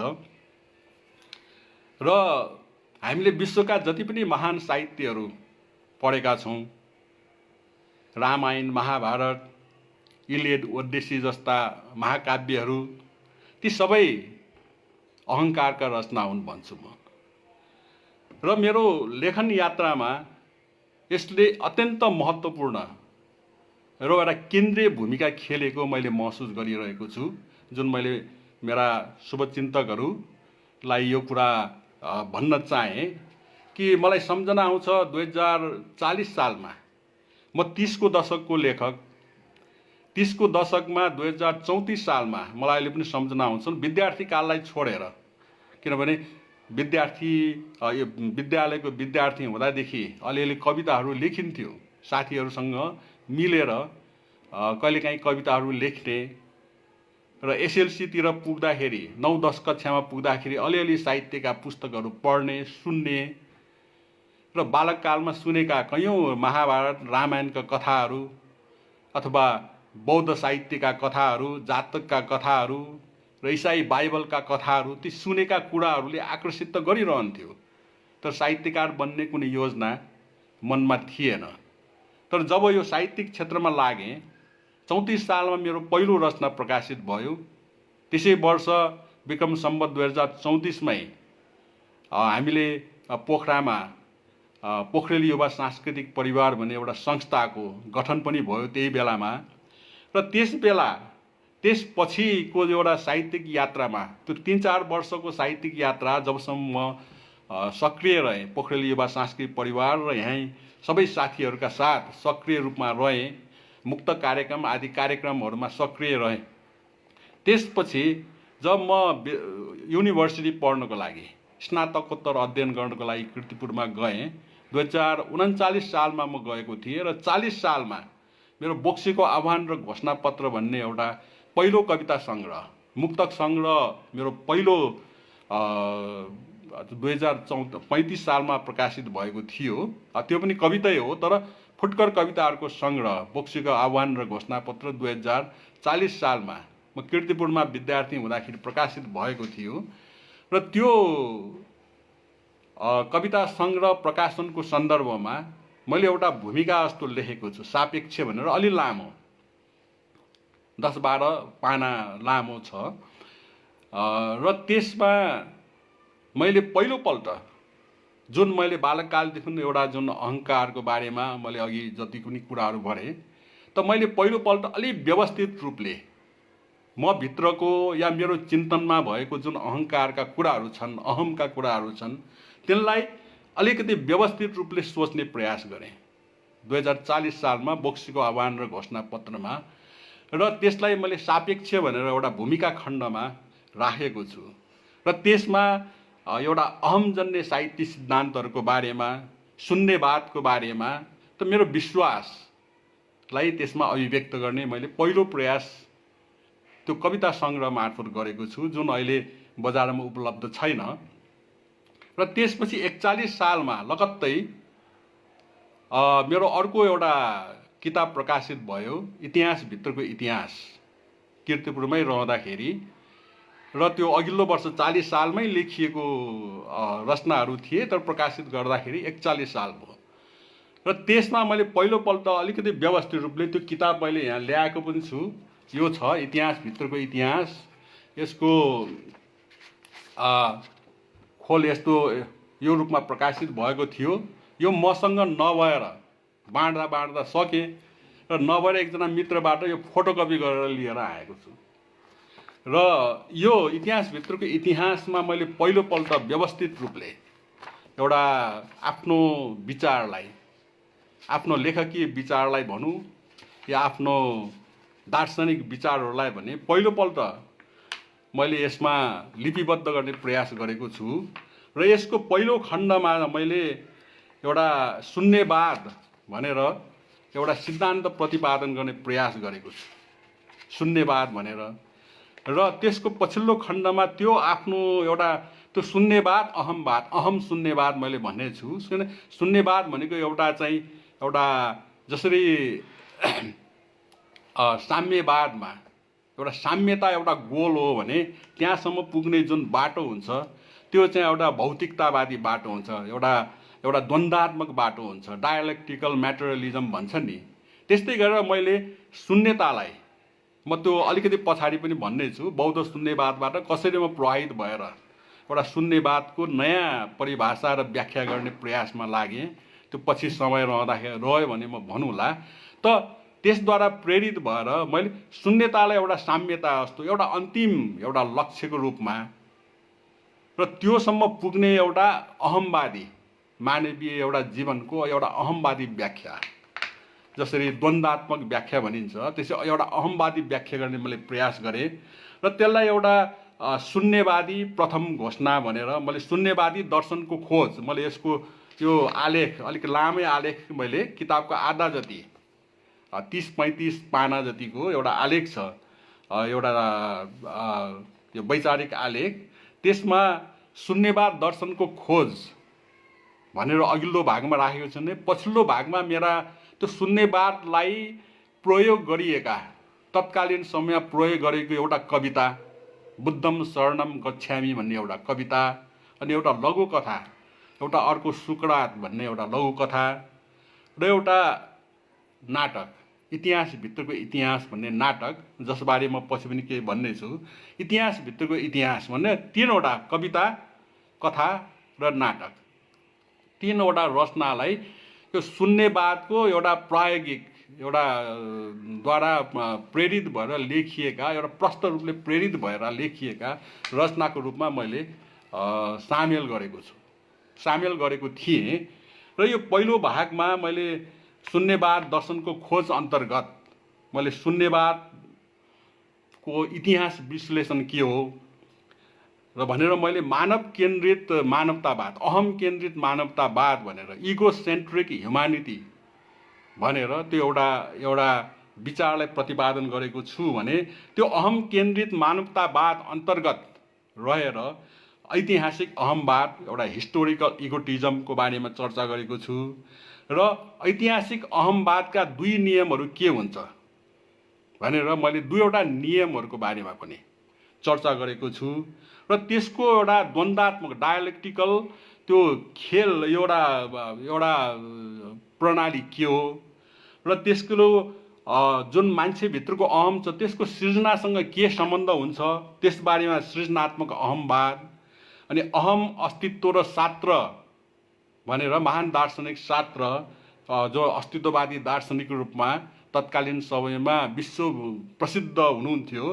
र हामीले विश्वका जति पनि महान साहित्यहरू पढेका छौँ, रामायण, महाभारत, इलियड, ओडेसी जस्ता महाकाव्यहरू, ती सबै अहङ्कारका रचना हुन् भन्छु म। र मेरो लेखन यात्रामा यसले अत्यन्त महत्त्वपूर्ण र एउटा केन्द्रीय भूमिका खेलेको मैले महसुस गरिरहेको छु। जुन मैले मेरा शुभचिन्तकहरूलाई यो कुरा भन्न चाहेँ कि मलाई सम्झना आउँछ 2040 सालमा म 30 को दशकको लेखक, 30 को दशकमा 2034 सालमा मलाई अहिले पनि सम्झना आउँछन्, विद्यार्थी काललाई छोडेर। किनभने यो विद्यालयको विद्यार्थी हुँदादेखि अलिअलि कविताहरू लेखिन्थ्यो, साथीहरूसँग मिलेर कहिलेकाहीँ कविताहरू लेख्ने, र एसएलसीतिर पुग्दाखेरि 9-10 कक्षामा पुग्दाखेरि अलिअलि साहित्यका पुस्तकहरू पढ्ने, सुन्ने, र बालककालमा सुनेका कयौँ महाभारत, रामायणका कथाहरू अथवा बौद्ध साहित्यका कथाहरू, जातकका कथाहरू र इसाई बाइबलका कथाहरू, ती सुनेका कुराहरूले आकर्षित त गरिरहन्थ्यो, तर साहित्यकार बन्ने कुनै योजना मनमा थिएन। तर जब यो साहित्यिक क्षेत्रमा लागेँ, 34 सालमा मेरो पहिलो रचना प्रकाशित भयो। त्यसै वर्ष विक्रम सम्वत 2034 मै हामीले पोखरामा पोखरेली युवा सांस्कृतिक परिवार भन्ने एउटा संस्थाको गठन पनि भयो त्यही बेलामा। र त्यसपछिको एउटा साहित्यिक यात्रामा, त्यो 3-4 वर्षको साहित्यिक यात्रा, जबसम्म म सक्रिय रहेँ पोखरेली युवा सांस्कृतिक परिवार र यहीँ सबै साथीहरूका साथ सक्रिय रूपमा रहेँ, मुक्त कार्यक्रम आदि कार्यक्रमहरूमा सक्रिय रहेँ। त्यसपछि जब म युनिभर्सिटी पढ्नको लागि, स्नातकोत्तर अध्ययन गर्नको लागि कीर्तिपुरमा गएँ, 2039 सालमा म गएको थिएँ। र 40 सालमा मेरो बोक्सीको आह्वान र घोषणापत्र भन्ने एउटा पहिलो कविता सङ्ग्रह, मुक्तक सङ्ग्रह मेरो पहिलो 2035 सालमा प्रकाशित भएको थियो। त्यो पनि कवितै हो, तर फुटकर कविताहरूको सङ्ग्रह बोक्सीको आह्वान र घोषणापत्र 2040 सालमा म कीर्तिपुरमा विद्यार्थी हुँदाखेरि प्रकाशित भएको थियो। र त्यो कविता सङ्ग्रह प्रकाशनको सन्दर्भमा मैले एउटा भूमिका जस्तो लेखेको छु, सापेक्ष भनेर, अलि लामो, 10-12 पाना लामो छ। र त्यसमा मैले पहिलोपल्ट जुन मैले बालककालदेखि एउटा जुन अहङ्कारको बारेमा मैले अघि जति पनि कुराहरू गरेँ, त मैले पहिलोपल्ट अलिक व्यवस्थित रूपले म भित्रको या मेरो चिन्तनमा भएको जुन अहङ्कारका कुराहरू छन्, अहमका कुराहरू छन्, तिनलाई अलिकति व्यवस्थित रूपले सोच्ने प्रयास गरेँ 2040 सालमा बोक्सीको आह्वान र घोषणापत्रमा। र त्यसलाई मैले सापेक्ष भनेर एउटा भूमिका खण्डमा राखेको छु। र त्यसमा एउटा अहमजन्य साहित्य सिद्धान्तहरूको बारेमा, शून्यवादको बारेमा, त मेरो विश्वास लाई त्यसमा अभिव्यक्त गर्ने मैले पहिलो प्रयास त्यो कविता सङ्ग्रह मार्फत गरेको छु, जुन अहिले बजारमा उपलब्ध छैन। र त्यसपछि 41 सालमा लगत्तै मेरो अर्को एउटा किताब प्रकाशित भयो, इतिहासभित्रको इतिहास, कीर्तिपुरमै रहँदाखेरि। र त्यो अघिल्लो वर्ष 40 सालमै लेखिएको रचनाहरू थिए, तर प्रकाशित गर्दाखेरि 41 साल भयो। र त्यसमा मैले पहिलोपल्ट अलिकति व्यवस्थित रूपले त्यो किताब मैले यहाँ ल्याएको पनि छु। यो छ इतिहासभित्रको इतिहास। यसको खोल यस्तो यो रूपमा प्रकाशित भएको थियो। यो मसँग नभएर बाँड्दा सकेँ र नभएर एकजना मित्रबाट यो फोटोकपी गरेर लिएर आएको छु। र यो इतिहासभित्रको इतिहासमा मैले पहिलोपल्ट व्यवस्थित रूपले एउटा आफ्नो विचारलाई, आफ्नो लेखकीय विचारलाई भनौँ या आफ्नो दार्शनिक विचारहरूलाई भने पहिलोपल्ट मैले यसमा लिपिबद्ध गर्ने प्रयास गरेको छु। र यसको पहिलो खण्डमा मैले एउटा शून्यवाद भनेर एउटा सिद्धान्त प्रतिपादन गर्ने प्रयास गरेको छु, शून्यवाद भनेर। र त्यसको पछिल्लो खण्डमा त्यो आफ्नो एउटा त्यो शून्यवाद, अहमवाद, अहम शून्यवाद मैले भन्ने छु। शून्यवाद भनेको एउटा जसरी साम्यवादमा एउटा साम्यता एउटा गोल हो भने त्यहाँसम्म पुग्ने जुन बाटो हुन्छ त्यो चाहिँ एउटा भौतिकतावादी बाटो हुन्छ, एउटा द्वन्द्वात्मक बाटो हुन्छ, डायलेक्टिकल म्याटेरियलिजम भन्छ नि। त्यस्तै गरेर मैले शून्यतालाई, म त्यो अलिकति पछाडि पनि भन्ने छु, बौद्ध शून्यवादबाट कसरी म प्रभावित भएर एउटा शून्यवादको नयाँ परिभाषा र व्याख्या गर्ने प्रयासमा लागेँ। त्यो पछि समय रह्यो भने म भनौँला। त त्यसद्वारा प्रेरित भएर मैले शून्यतालाई एउटा साम्यता जस्तो एउटा अन्तिम एउटा लक्ष्यको रूपमा र त्योसम्म पुग्ने एउटा अहमवादी मानवीय एउटा जीवनको एउटा अहमवादी व्याख्या, जसरी द्वन्द्वात्मक व्याख्या भनिन्छ त्यसै एउटा अहमवादी व्याख्या गर्ने मैले प्रयास गरेँ। र त्यसलाई एउटा शून्यवादी प्रथम घोषणा भनेर मैले शून्यवादी दर्शनको खोज, मैले यसको यो आलेख, अलिक लामै आलेख, मैले किताबको आधा जति 30-35 पाना जतिको एउटा आलेख छ, एउटा यो वैचारिक आलेख। त्यसमा शून्यवाद दर्शनको खोज भनेर अघिल्लो भागमा राखेको छु भने पछिल्लो भागमा मेरा त्यो शून्यवादलाई प्रयोग गरिएका, तत्कालीन समयमा प्रयोग गरेको एउटा कविता, बुद्धम शरणम गच्छामि भन्ने एउटा कविता, अनि एउटा लघुकथा, एउटा अर्को सुकरात भन्ने एउटा लघुकथा, र एउटा नाटक, इतिहासभित्रको इतिहास भन्ने नाटक, जसबारे म पछि पनि केही भन्ने छु। इतिहासभित्रको इतिहास भन्ने 3वटा कविता, कथा र नाटक, 3वटा रचनालाई यो शून्यवादको एउटा प्रायोगिक, एउटा द्वारा प्रेरित भएर लेखिएका, एउटा प्रष्ट रूपले प्रेरित भएर लेखिएका रचनाको रूपमा मैले सामेल गरेको थिएँ। र यो पहिलो भागमा मैले शून्यवाद दर्शनको खोज अन्तर्गत मैले शून्यवादको इतिहास विश्लेषण के हो र भनेर मैले मानव केन्द्रित मानवतावाद, अहम केन्द्रित मानवतावाद भनेर, इगो सेन्ट्रिक ह्युम्यानिटी भनेर त्यो एउटा विचारलाई प्रतिपादन गरेको छु भने त्यो अहम केन्द्रित मानवतावाद अन्तर्गत रहेर ऐतिहासिक अहमवाद, एउटा हिस्टोरिकल इगोटिजमको बारेमा चर्चा गरेको छु। र ऐतिहासिक अहमवादका 2 नियमहरू के हुन्छ भनेर मैले 2वटा नियमहरूको बारेमा पनि चर्चा गरेको छु। र त्यसको एउटा द्वन्द्वात्मक डायलेक्टिकल त्यो खेल, एउटा प्रणाली के हो, र त्यसको जुन मान्छेभित्रको अहम छ त्यसको सृजनासँग के सम्बन्ध हुन्छ, त्यसबारेमा सृजनात्मक अहमवाद। अनि अहम, अस्तित्व र शास्त्र भनेर महान दार्शनिक शास्त्र, जो अस्तित्ववादी दार्शनिक रूपमा तत्कालीन समयमा विश्व प्रसिद्ध हुनुहुन्थ्यो,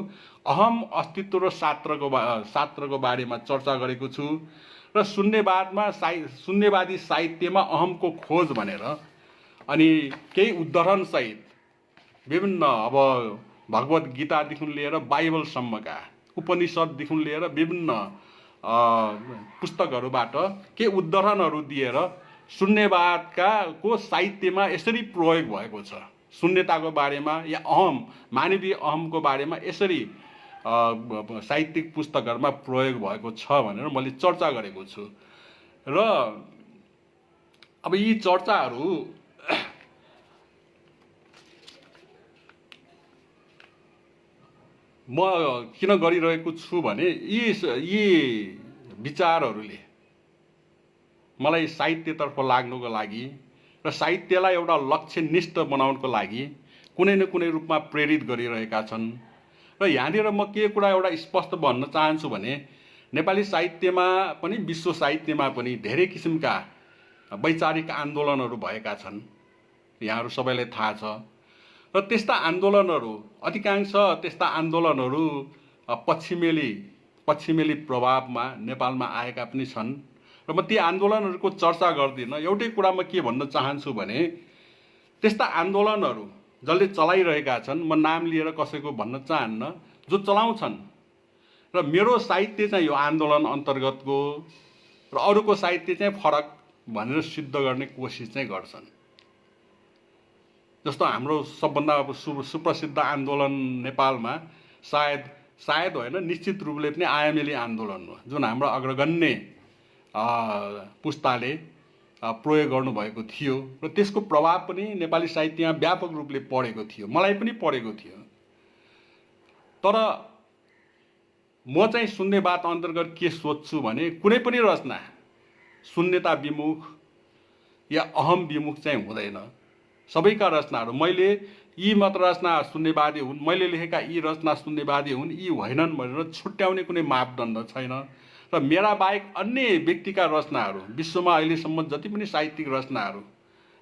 अहम, अस्तित्व र शास्त्रको बारेमा चर्चा गरेको छु। र शून्यवादी साहित्यमा अहमको खोज भनेर अनि केही उद्धरणसहित विभिन्न, अब भगवत गीतादेखि लिएर बाइबलसम्मका, उपनिषददेखि लिएर विभिन्न पुस्तकहरूबाट केही उद्धरणहरू दिएर शून्यवादको साहित्यमा यसरी प्रयोग भएको छ शून्यताको बारेमा या मानवीय अहमको बारेमा यसरी साहित्यिक पुस्तकहरूमा प्रयोग भएको छ भनेर मैले चर्चा गरेको छु। र अब यी चर्चाहरू म किन गरिरहेको छु भने यी विचारहरूले मलाई साहित्यतर्फ लाग्नुको लागि र साहित्यलाई एउटा लक्ष्यनिष्ठ बनाउनको लागि कुनै न कुनै रूपमा प्रेरित गरिरहेका छन्। र यहाँनिर म के कुरा एउटा स्पष्ट भन्न चाहन्छु भने नेपाली साहित्यमा पनि विश्व साहित्यमा पनि धेरै किसिमका वैचारिक आन्दोलनहरू भएका छन्, यहाँहरू सबैलाई थाहा छ। र त्यस्ता आन्दोलनहरू अधिकांश त्यस्ता आन्दोलनहरू पश्चिमेली प्रभावमा नेपालमा आएका पनि छन्। र म ती आन्दोलनहरूको चर्चा गर्दिनँ। एउटै कुरा म के भन्न चाहन्छु भने त्यस्ता आन्दोलनहरू जसले चलाइरहेका छन्, म नाम लिएर कसैको भन्न चाहन्न, जो चलाउँछन् र मेरो साहित्य चाहिँ यो आन्दोलन अन्तर्गतको र अरूको साहित्य चाहिँ फरक भनेर सिद्ध गर्ने कोसिस चाहिँ गर्छन्। जस्तो हाम्रो सबभन्दा सुप्रसिद्ध आन्दोलन नेपालमा सायद होइन, निश्चित रूपले पनि आयामेली आन्दोलन हो, जुन हाम्रो अग्रगण्य पुस्ताले प्रयोग गर्नुभएको थियो र त्यसको प्रभाव पनि नेपाली साहित्यमा व्यापक रूपले परेको थियो, मलाई पनि परेको थियो। तर म चाहिँ शून्यवाद अन्तर्गत के सोच्छु भने कुनै पनि रचना शून्यता विमुख या अहम विमुख चाहिँ हुँदैन। सबैका रचनाहरू मैले यी मात्र रचना शून्यवादी हुन्, मैले लेखेका यी रचना शून्यवादी हुन्, यी होइनन् भनेर छुट्याउने कुनै मापदण्ड छैन। र मेरा बाहेक अन्य व्यक्तिका रचनाहरू, विश्वमा अहिलेसम्म जति पनि साहित्यिक रचनाहरू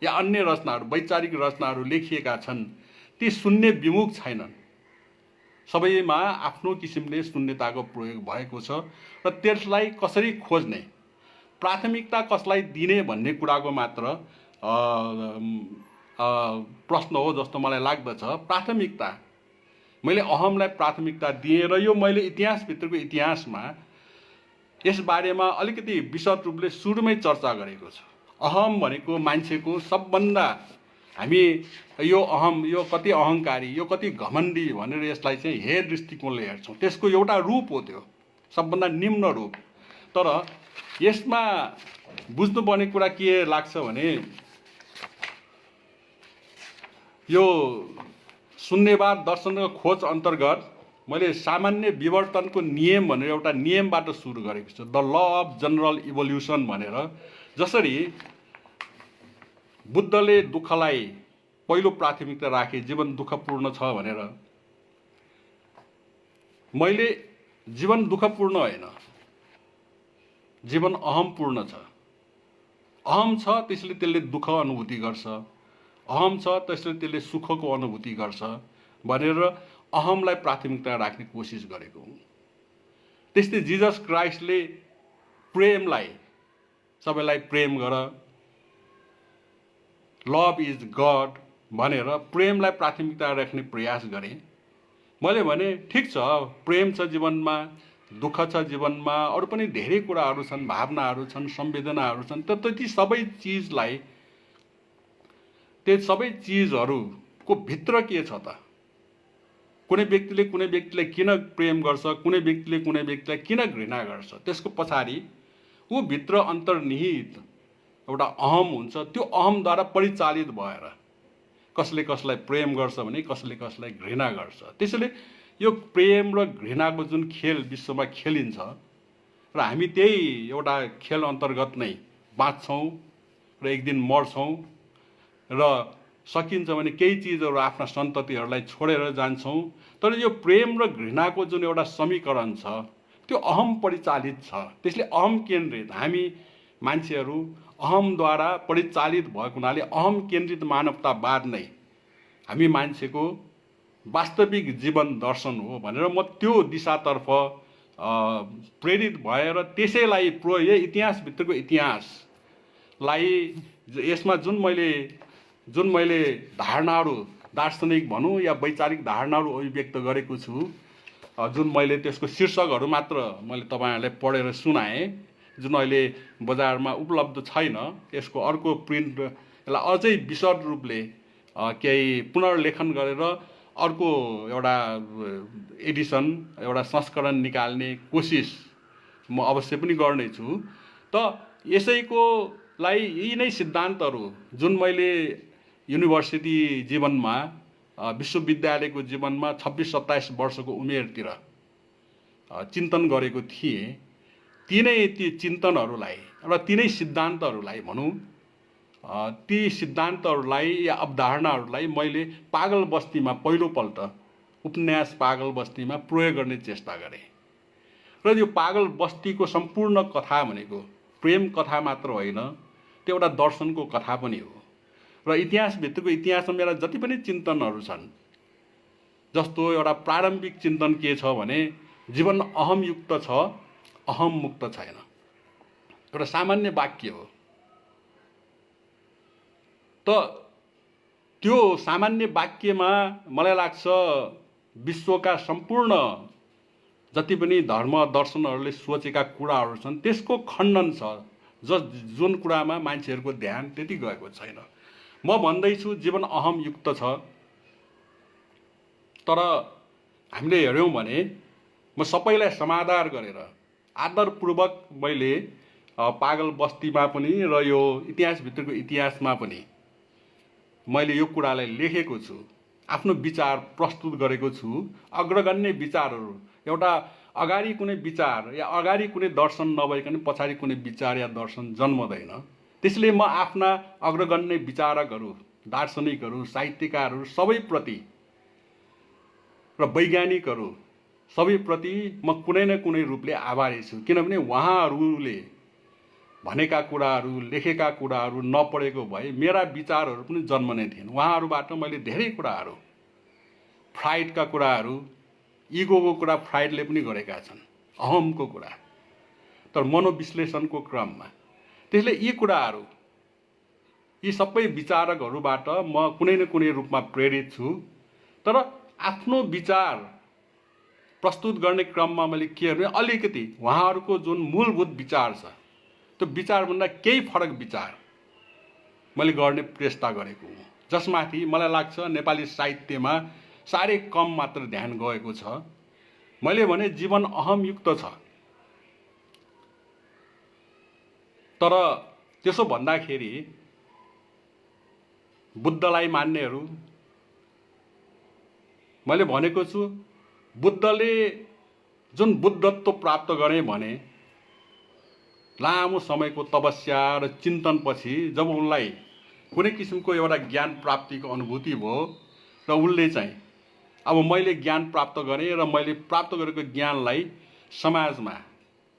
या अन्य रचनाहरू, वैचारिक रचनाहरू लेखिएका छन्, ती शून्य विमुख छैनन्। सबैमा आफ्नो किसिमले शून्यताको प्रयोग भएको छ र त्यसलाई कसरी खोज्ने, प्राथमिकता कसलाई दिने भन्ने कुराको मात्र प्रश्न हो जस्तो मलाई लाग्दछ। प्राथमिकता मैले अहमलाई प्राथमिकता दिएँ र यो मैले इतिहासभित्रको इतिहासमा यस बारेमा अलिकति विशद रूपले सुरुमै चर्चा गरेको छु। अहम भनेको मान्छेको सबभन्दा, हामी यो अहम, यो कति अहङ्कारी, यो कति घमण्डी भनेर यसलाई चाहिँ हेर दृष्टिकोणले हेर्छौँ। त्यसको एउटा रूप हो, त्यो सबभन्दा निम्न रूप। तर यसमा बुझ्नुपर्ने कुरा के लाग्छ भने यो शून्यवाद दर्शनको खोज अन्तर्गत मैले सामान्य विवर्तनको नियम भनेर एउटा नियमबाट सुरु गरेको छु, the law of general evolution भनेर। जसरी बुद्धले दुःखलाई पहिलो प्राथमिकता राखे, जीवन दुःखपूर्ण छ भनेर, मैले जीवन दुःखपूर्ण होइन, जीवन अहमपूर्ण छ। अहम छ त्यसले त्यसले दुःख अनुभूति गर्छ, अहम छ त्यसले त्यसले सुखको अनुभूति गर्छ भनेर अहमलाई प्राथमिकता राख्ने कोसिस गरेको हुँ। त्यस्तै जिजस क्राइस्टले प्रेमलाई, सबैलाई प्रेम गर, लभ इज गड भनेर प्रेमलाई प्राथमिकता राख्ने प्रयास गरे। मैले भने ठिक छ, प्रेम छ जीवनमा, दुःख छ जीवनमा, अरू पनि धेरै कुराहरू छन्, भावनाहरू छन्, संवेदनाहरू छन्। ती सबै चिजलाई, त्यो सबै चिजहरूको भित्र के छ त? कुनै व्यक्तिले कुनै व्यक्तिलाई किन प्रेम गर्छ, कुनै व्यक्तिले कुनै व्यक्तिलाई किन घृणा गर्छ, त्यसको पछाडि ऊ भित्र अन्तर्निहित एउटा अहम हुन्छ। त्यो अहमद्वारा परिचालित भएर कसले कसलाई प्रेम गर्छ भने कसले कसलाई घृणा गर्छ। त्यसैले यो प्रेम र घृणाको जुन खेल विश्वमा खेलिन्छ र हामी त्यही एउटा खेल अन्तर्गत नै बाँच्छौँ र एक दिन मर्छौँ र सकिन्छ भने केही चिजहरू आफ्ना सन्ततिहरूलाई छोडेर जान्छौँ। तर यो प्रेम र घृणाको जुन एउटा समीकरण छ त्यो अहम परिचालित छ। त्यसले अहम केन्द्रित, हामी मान्छेहरू अहमद्वारा परिचालित भएको हुनाले अहम केन्द्रित मानवतावाद नै हामी मान्छेको वास्तविक जीवन दर्शन हो भनेर म त्यो दिशातर्फ प्रेरित भएर त्यसैलाई इतिहासभित्रको इतिहासलाई यसमा जुन मैले धारणाहरू, दार्शनिक भनौँ या वैचारिक धारणाहरू अभिव्यक्त गरेको छु, जुन मैले त्यसको शीर्षकहरू मात्र मैले तपाईँहरूलाई पढेर सुनाएँ, जुन अहिले बजारमा उपलब्ध छैन, यसको अर्को प्रिन्ट यसलाई अझै विशद रूपले केही पुनर्लेखन गरेर अर्को एउटा एडिसन एउटा संस्करण निकाल्ने कोसिस म अवश्य पनि गर्नेछु। त यसैकोलाई यी नै सिद्धान्तहरू जुन मैले युनिभर्सिटी जीवनमा विश्वविद्यालयको जीवनमा 26-27 वर्षको उमेरतिर चिन्तन गरेको थिएँ, ती चिन्तनहरूलाई र तिनै सिद्धान्तहरूलाई भनौँ, ती सिद्धान्तहरूलाई या अवधारणाहरूलाई मैले पागल बस्तीमा पहिलोपल्ट उपन्यास पागल बस्तीमा प्रयोग गर्ने चेष्टा गरेँ। र यो पागल बस्तीको सम्पूर्ण कथा भनेको प्रेम कथा मात्र होइन, त्यो एउटा दर्शनको कथा पनि हो। र इतिहासभित्रको इतिहासमा मेरा जति पनि चिन्तनहरू छन्, जस्तो एउटा प्रारम्भिक चिन्तन के छ भने जीवन अहमयुक्त छ, अहम मुक्त छैन। एउटा सामान्य वाक्य हो। त त्यो सामान्य वाक्यमा मलाई लाग्छ विश्वका सम्पूर्ण जति पनि धर्म दर्शनहरूले सोचेका कुराहरू छन् त्यसको खण्डन छ, जुन कुरामा मान्छेहरूको ध्यान त्यति गएको छैन। म भन्दैछु जीवन अहमयुक्त छ, तर हामीले हेऱ्यौँ भने म सबैलाई समाधार गरेर आदरपूर्वक मैले पागल बस्तीमा पनि र यो इतिहासभित्रको इतिहासमा पनि मैले यो कुरालाई लेखेको छु, आफ्नो विचार प्रस्तुत गरेको छु। अग्रगण्य विचारहरू, एउटा अगाडि कुनै विचार या अगाडि कुनै दर्शन नभइकन पछाडि कुनै विचार या दर्शन जन्मदैन। त्यसले म आफ्ना अग्रगण्य विचारकहरू, दार्शनिकहरू, साहित्यकारहरू सबैप्रति र वैज्ञानिकहरू सबैप्रति म कुनै न कुनै रूपले आभारी छु। किनभने उहाँहरूले भनेका कुराहरू, लेखेका कुराहरू नपढेको भए मेरा विचारहरू पनि जन्मने थिएन। उहाँहरूबाट मैले धेरै कुराहरू, फ्राइडका कुराहरू, इगोको कुरा फ्राइडले पनि गरेका छन्, अहमको कुरा, तर मनोविश्लेषणको क्रममा। त्यसले यी कुराहरू, यी सबै विचारकहरूबाट म कुनै न कुनै रूपमा प्रेरित छु। तर आफ्नो विचार प्रस्तुत गर्ने क्रममा मैले के भने अलिकति उहाँहरूको जुन मूलभूत विचार छ त्यो विचारभन्दा केही फरक विचार मैले गर्ने प्रयास गरेको हुँ, जसमाथि मलाई लाग्छ नेपाली साहित्यमा साह्रै कम मात्र ध्यान गएको छ। मैले भने जीवन अहमयुक्त छ, तर त्यसो भन्दाखेरि बुद्धलाई मान्नेहरू, मैले भनेको छु बुद्धले जुन बुद्धत्व प्राप्त गरे भने लामो समयको तपस्या र चिन्तनपछि जब उनलाई कुनै किसिमको एउटा ज्ञान प्राप्तिको अनुभूति भयो र उनले चाहिँ अब मैले ज्ञान प्राप्त गरेँ र मैले प्राप्त गरेको ज्ञानलाई समाजमा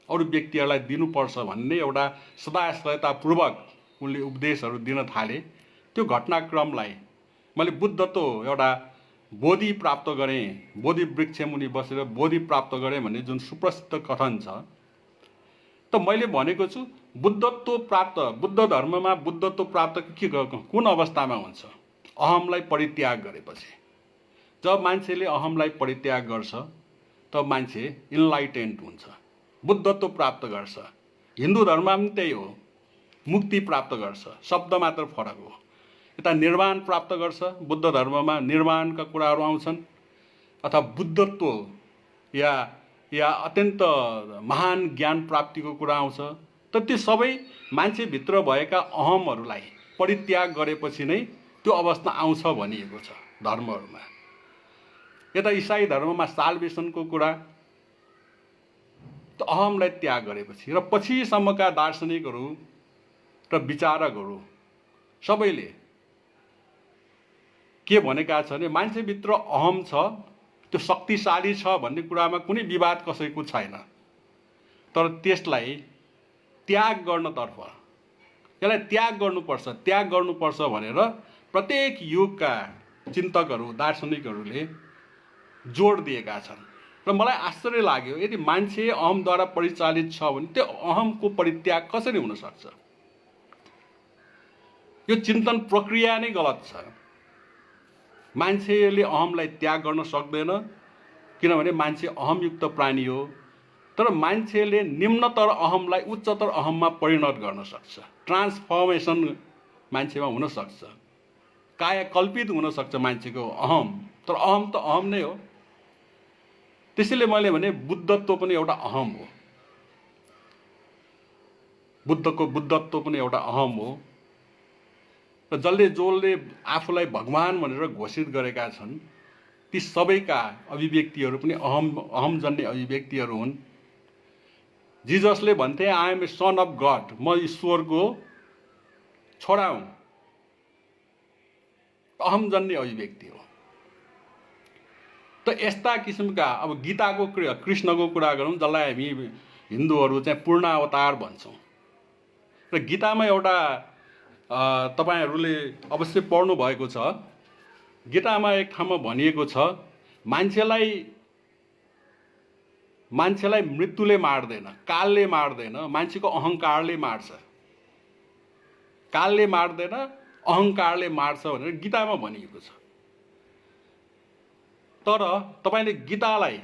अरू व्यक्तिहरूलाई दिनुपर्छ भन्ने एउटा सदाशयतापूर्वक उनले उपदेशहरू दिन थाले। त्यो घटनाक्रमलाई मैले बुद्धत्व एउटा बोधि प्राप्त गरेँ, बोधि वृक्ष मुनि बसेर बोधि प्राप्त गरेँ भन्ने जुन सुप्रसिद्ध कथन छ, त मैले भनेको छु बुद्धत्व प्राप्त, बुद्ध धर्ममा बुद्धत्व प्राप्त कुन अवस्थामा हुन्छ? अहमलाई परित्याग गरेपछि। जब मान्छेले अहमलाई परित्याग गर्छ तब मान्छे इन्लाइटेन्ड हुन्छ, बुद्धत्व प्राप्त गर्छ। हिन्दू धर्ममा पनि त्यही हो, मुक्ति प्राप्त गर्छ, शब्द मात्र फरक हो। यता निर्वाण प्राप्त गर्छ, बुद्ध धर्ममा निर्वाणका कुराहरू आउँछन्, अथवा बुद्धत्व या अत्यन्त महान ज्ञान प्राप्तिको कुरा आउँछ। तर त्यो सबै मान्छेभित्र भएका अहमहरूलाई परित्याग गरेपछि नै त्यो अवस्था आउँछ भनिएको छ धर्महरूमा। यता इसाई धर्ममा साल्भेसनको कुरा, त अहमलाई त्याग गरेपछि र पछिसम्मका दार्शनिकहरू र विचारकहरू सबैले के भनेका छ भने मान्छेभित्र अहम छ, त्यो शक्तिशाली छ भन्ने कुरामा कुनै विवाद कसैको छैन, तर त्यसलाई त्याग गर्नतर्फ, यसलाई त्याग गर्नुपर्छ भनेर प्रत्येक युगका चिन्तकहरू, दार्शनिकहरूले जोड दिएका छन्। र मलाई आश्चर्य लाग्यो, यदि मान्छे अहमद्वारा परिचालित छ भने त्यो अहमको परित्याग कसरी हुन सक्छ? यो चिन्तन प्रक्रिया नै गलत छ। मान्छेले अहमलाई त्याग गर्न सक्दैन, किनभने मान्छे अहमयुक्त प्राणी हो। तर मान्छेले निम्नतर अहमलाई उच्चतर अहममा परिणत गर्न सक्छ, ट्रान्सफर्मेसन मान्छेमा हुन सक्छ। कायाकल्पित हुनसक्छ मान्छेको अहम, तर अहम त अहम नै हो। त्यसैले मैले भने बुद्धत्व पनि एउटा अहम हो, बुद्धको बुद्धत्व पनि एउटा अहम हो। र जसले आफूलाई भगवान भनेर घोषित गरेका छन् ती सबैका अभिव्यक्तिहरू पनि अहम जन्य अभिव्यक्तिहरू हुन्। जिजसले भन्थे I am a son of God, म ईश्वरको छोरा हुँ, अहम जन्य अभिव्यक्ति हो। त यस्ता किसिमका अब गीताको कृष्णको कुरा गरौँ, जसलाई हामी हिन्दूहरू चाहिँ पूर्णावतार भन्छौँ। र गीतामा एउटा तपाईहरूले अवश्य पढ्नु भएको छ, गीतामा एक ठाउँमा भनिएको छ मान्छेलाई मृत्युले मार्दैन, कालले मार्दैन, मान्छेको अहङ्कारले मार्छ। कालले मार्दैन, अहङ्कारले मार्छ भनेर गीतामा भनिएको छ। तर तपाईले गीतालाई,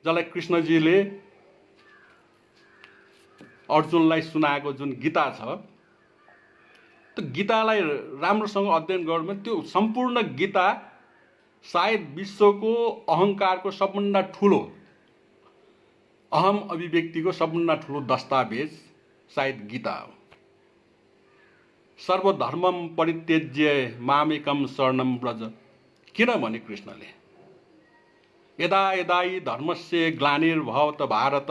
जसलाई कृष्णजीले अर्जुनलाई सुनाएको जुन गीता छ, त्यो गीतालाई राम्रोसँग अध्ययन गर्नु, त्यो सम्पूर्ण गीता सायद विश्वको अहङ्कारको सबभन्दा ठुलो, अहम अभिव्यक्तिको सबभन्दा ठुलो दस्तावेज सायद गीता हो। सर्वधर्मम परित्यज्य मामेकम शरणम व्रज, किन भने कृष्णले यदा यदा हि धर्मस्य ग्लानिर्भवत भारत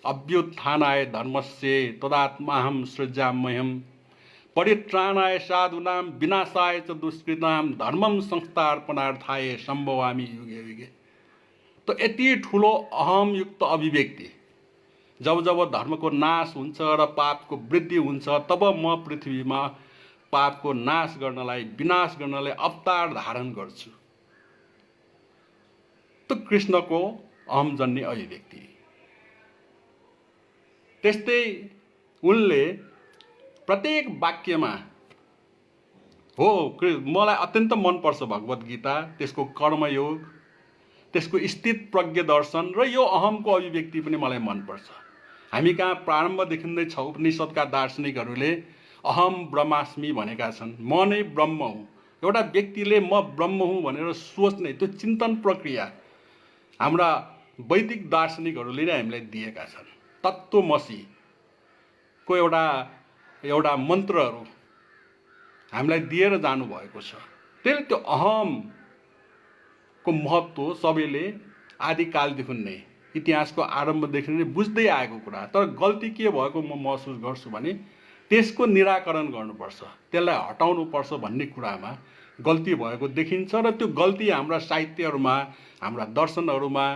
अभ्युत्थानाय धर्मस्य तदात्माहं सृजाम्यहम् परित्राणाय साधूनां विनाशाय च दुष्कृतां धर्मम संस्थापनार्थाय सम्भवामि युगे युगे। तो यति ठुलो अहमयुक्त अभिव्यक्ति, जब जब धर्मको नाश हुन्छ र पापको वृद्धि हुन्छ, तब म पृथ्वीमा पापको नाश गर्नलाई, विनाश गर्नलाई अवतार धारण गर्छु। तो कृष्णको अहमजन्य अभिव्यक्ति। त्यस्तै उनले प्रत्येक वाक्यमा, हो मलाई अत्यन्त मनपर्छ भगवत गीता, त्यसको कर्मयोग, त्यसको स्थित प्रज्ञ दर्शन र यो अहमको अभिव्यक्ति पनि मलाई मनपर्छ। हामी कहाँ प्रारम्भदेखि नै छ, उपनिषदका दार्शनिकहरूले अहम ब्रह्मास्मि भनेका छन्, म नै ब्रह्म हुँ। एउटा व्यक्तिले म ब्रह्म हुँ भनेर सोच्ने त्यो चिन्तन प्रक्रिया हाम्रा वैदिक दार्शनिकहरूले नै हामीलाई दिएका छन्। तत्त्वमसीको एउटा मन्त्रहरू हामीलाई दिएर जानुभएको छ। त्यसले त्यो अहमको महत्त्व सबैले आदिकालदेखि नै, इतिहासको आरम्भदेखि नै बुझ्दै आएको कुरा। तर गल्ती के भएको म महसुस गर्छु भने त्यसको निराकरण गर्नुपर्छ, त्यसलाई हटाउनुपर्छ भन्ने कुरामा गल्ती भएको देखिन्छ। र त्यो गल्ती हाम्रा साहित्यहरूमा, हाम्रा दर्शनहरूमा,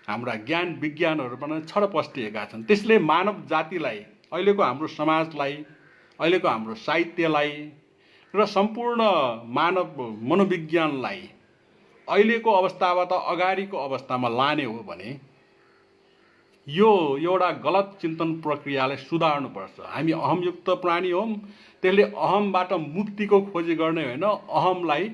हाम्रा ज्ञान विज्ञानहरूमा छरपस्टिएका छन्। त्यसले मानव जातिलाई, अहिलेको हाम्रो समाजलाई, अहिलेको हाम्रो साहित्यलाई र सम्पूर्ण मानव मनोविज्ञानलाई अहिलेको अवस्थाबाट अगाडिको अवस्थामा लाने हो भने यो एउटा गलत चिन्तन प्रक्रियालाई सुधार्नुपर्छ। हामी अहमयुक्त प्राणी हौँ, त्यसले अहमबाट मुक्तिको खोजी गर्ने होइन, अहमलाई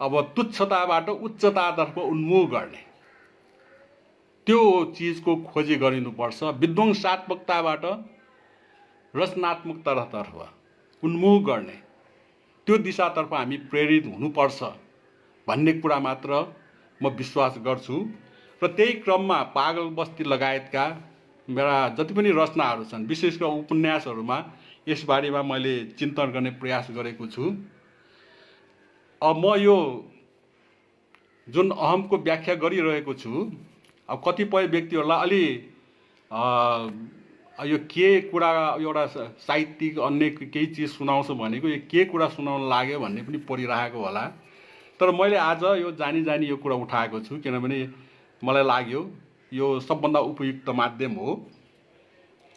अब तुच्छताबाट उच्चतातर्फ उन्मुख गर्ने, त्यो चिजको खोजी गरिनुपर्छ। विध्वंसात्मकताबाट रचनात्मकतातर्फ उन्मुख गर्ने, त्यो दिशातर्फ हामी प्रेरित हुनुपर्छ भन्ने कुरा मात्र म विश्वास गर्छु। र त्यही क्रममा पागल बस्ती लगायतका मेरा जति पनि रचनाहरू छन्, विशेष गरी उपन्यासहरूमा यसबारेमा मैले चिन्तन गर्ने प्रयास गरेको छु। अब म यो जुन अहमको व्याख्या गरिरहेको छु, अब कतिपय व्यक्तिहरूलाई अलि यो के कुरा, एउटा साहित्यिक अन्य केही चिज सुनाउँछ भनेको यो के कुरा सुनाउन लाग्यो भन्ने पनि परिरहेको होला। तर मैले आज यो जानी यो कुरा उठाएको छु, किनभने मलाई लाग्यो यो सबभन्दा उपयुक्त माध्यम हो।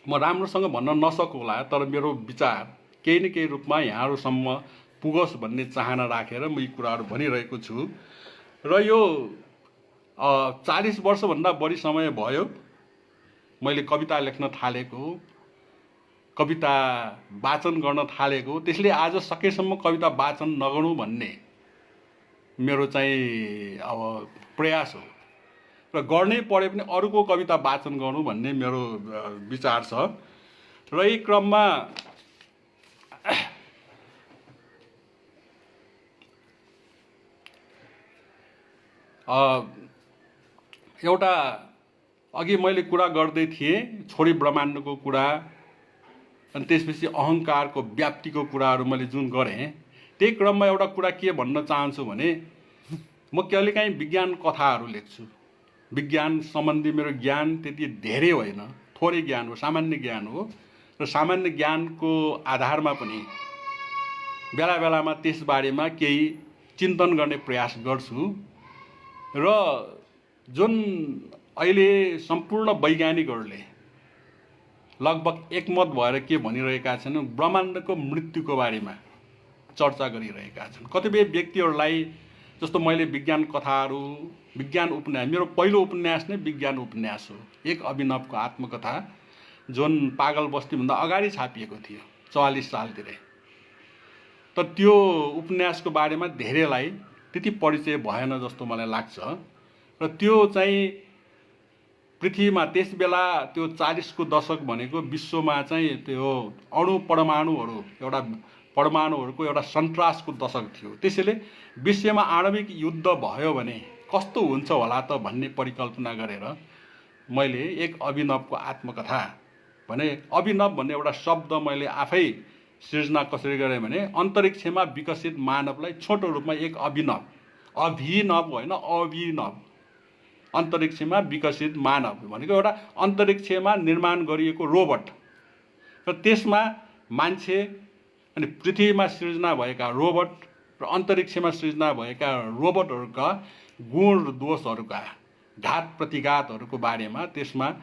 म राम्रोसँग भन्न नसकुला, तर मेरो विचार केही न केही रूपमा यहाँहरूसम्म पुगोस् भन्ने चाहना राखेर म यी कुराहरू भनिरहेको छु। र यो 40 वर्षभन्दा बढी समय भयो मैले कविता लेख्न थालेको, कविता वाचन गर्न थालेको। त्यसले आज सकेसम्म कविता वाचन नगर्नु भन्ने मेरो चाहिँ अब प्रयास हो, र गर्नै परे पनि अरूको कविता वाचन गर्नु भन्ने मेरो विचार छ। र यी क्रममा एउटा अघि मैले कुरा गर्दै थिएँ छोरी ब्रह्माण्डको कुरा, अनि त्यसपछि अहङ्कारको व्याप्तिको कुराहरू मैले जुन गरेँ, त्यही क्रममा एउटा कुरा के भन्न चाहन्छु भने म कहिलेकाहीँ विज्ञान कथाहरू लेख्छु। विज्ञान सम्बन्धी मेरो ज्ञान त्यति धेरै होइन, थोरै ज्ञान हो, सामान्य ज्ञान हो, र सामान्य ज्ञानको आधारमा पनि बेला बेलामा त्यसबारेमा केही चिन्तन गर्ने प्रयास गर्छु। र जुन अहिले सम्पूर्ण वैज्ञानिकहरूले लगभग एकमत भएर के भनिरहेका छन्, ब्रह्माण्डको मृत्युको बारेमा चर्चा गरिरहेका छन्। कतिपय व्यक्तिहरूलाई, जस्तो मैले विज्ञान कथाहरू, विज्ञान उपन्यास, मेरो पहिलो उपन्यास नै विज्ञान उपन्यास हो, एक अभिनवको आत्मकथा, जुन पागल बस्तीभन्दा अगाडि छापिएको थियो 44 सालतिर। तर त्यो उपन्यासको बारेमा धेरैलाई त्यति परिचय भएन जस्तो मलाई लाग्छ। र त्यो चाहिँ पृथ्वीमा त्यस बेला त्यो 40 को दशक भनेको विश्वमा चाहिँ त्यो परमाणुहरू, एउटा परमाणुहरूको एउटा सन्तासको दशक थियो। त्यसैले विश्वमा आणविक युद्ध भयो भने कस्तो हुन्छ होला त भन्ने परिकल्पना गरेर मैले एक अभिनवको आत्मकथा भने, अभिनव भन्ने एउटा शब्द मैले आफै सृजना कसरी गरेँ भने अन्तरिक्षमा विकसित मानवलाई छोटो रूपमा एक अभिनव, अभिनव होइन अभिनव, अन्तरिक्षमा विकसित मानव भनेको एउटा अन्तरिक्षमा निर्माण गरिएको रोबोट, र त्यसमा मान्छे अनि पृथ्वीमा सृजना भएका रोबोट र अन्तरिक्षमा सृजना भएका रोबोटहरूका गुण र दोषहरूका घात प्रतिघातहरूको बारेमा त्यसमा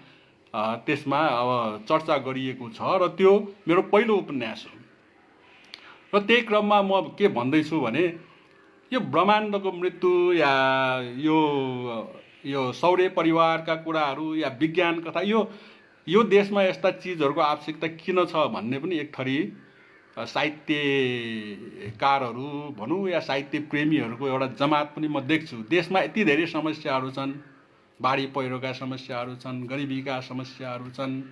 अब चर्चा गरिएको छ। र त्यो मेरो पहिलो उपन्यास हो। र त्यही क्रममा म के भन्दैछु भने यो ब्रह्माण्डको मृत्यु या यो सौर्य परिवारका कुराहरू या विज्ञान कथा, यो देशमा यस्ता चिजहरूको आवश्यकता किन छ भन्ने पनि एक थरी साहित्यकारहरू भनौँ या साहित्य प्रेमीहरूको एउटा जमात पनि म देख्छु। देशमा यति धेरै समस्याहरू छन्, बाढी पहिरोका समस्याहरू छन्, गरिबीका समस्याहरू छन्,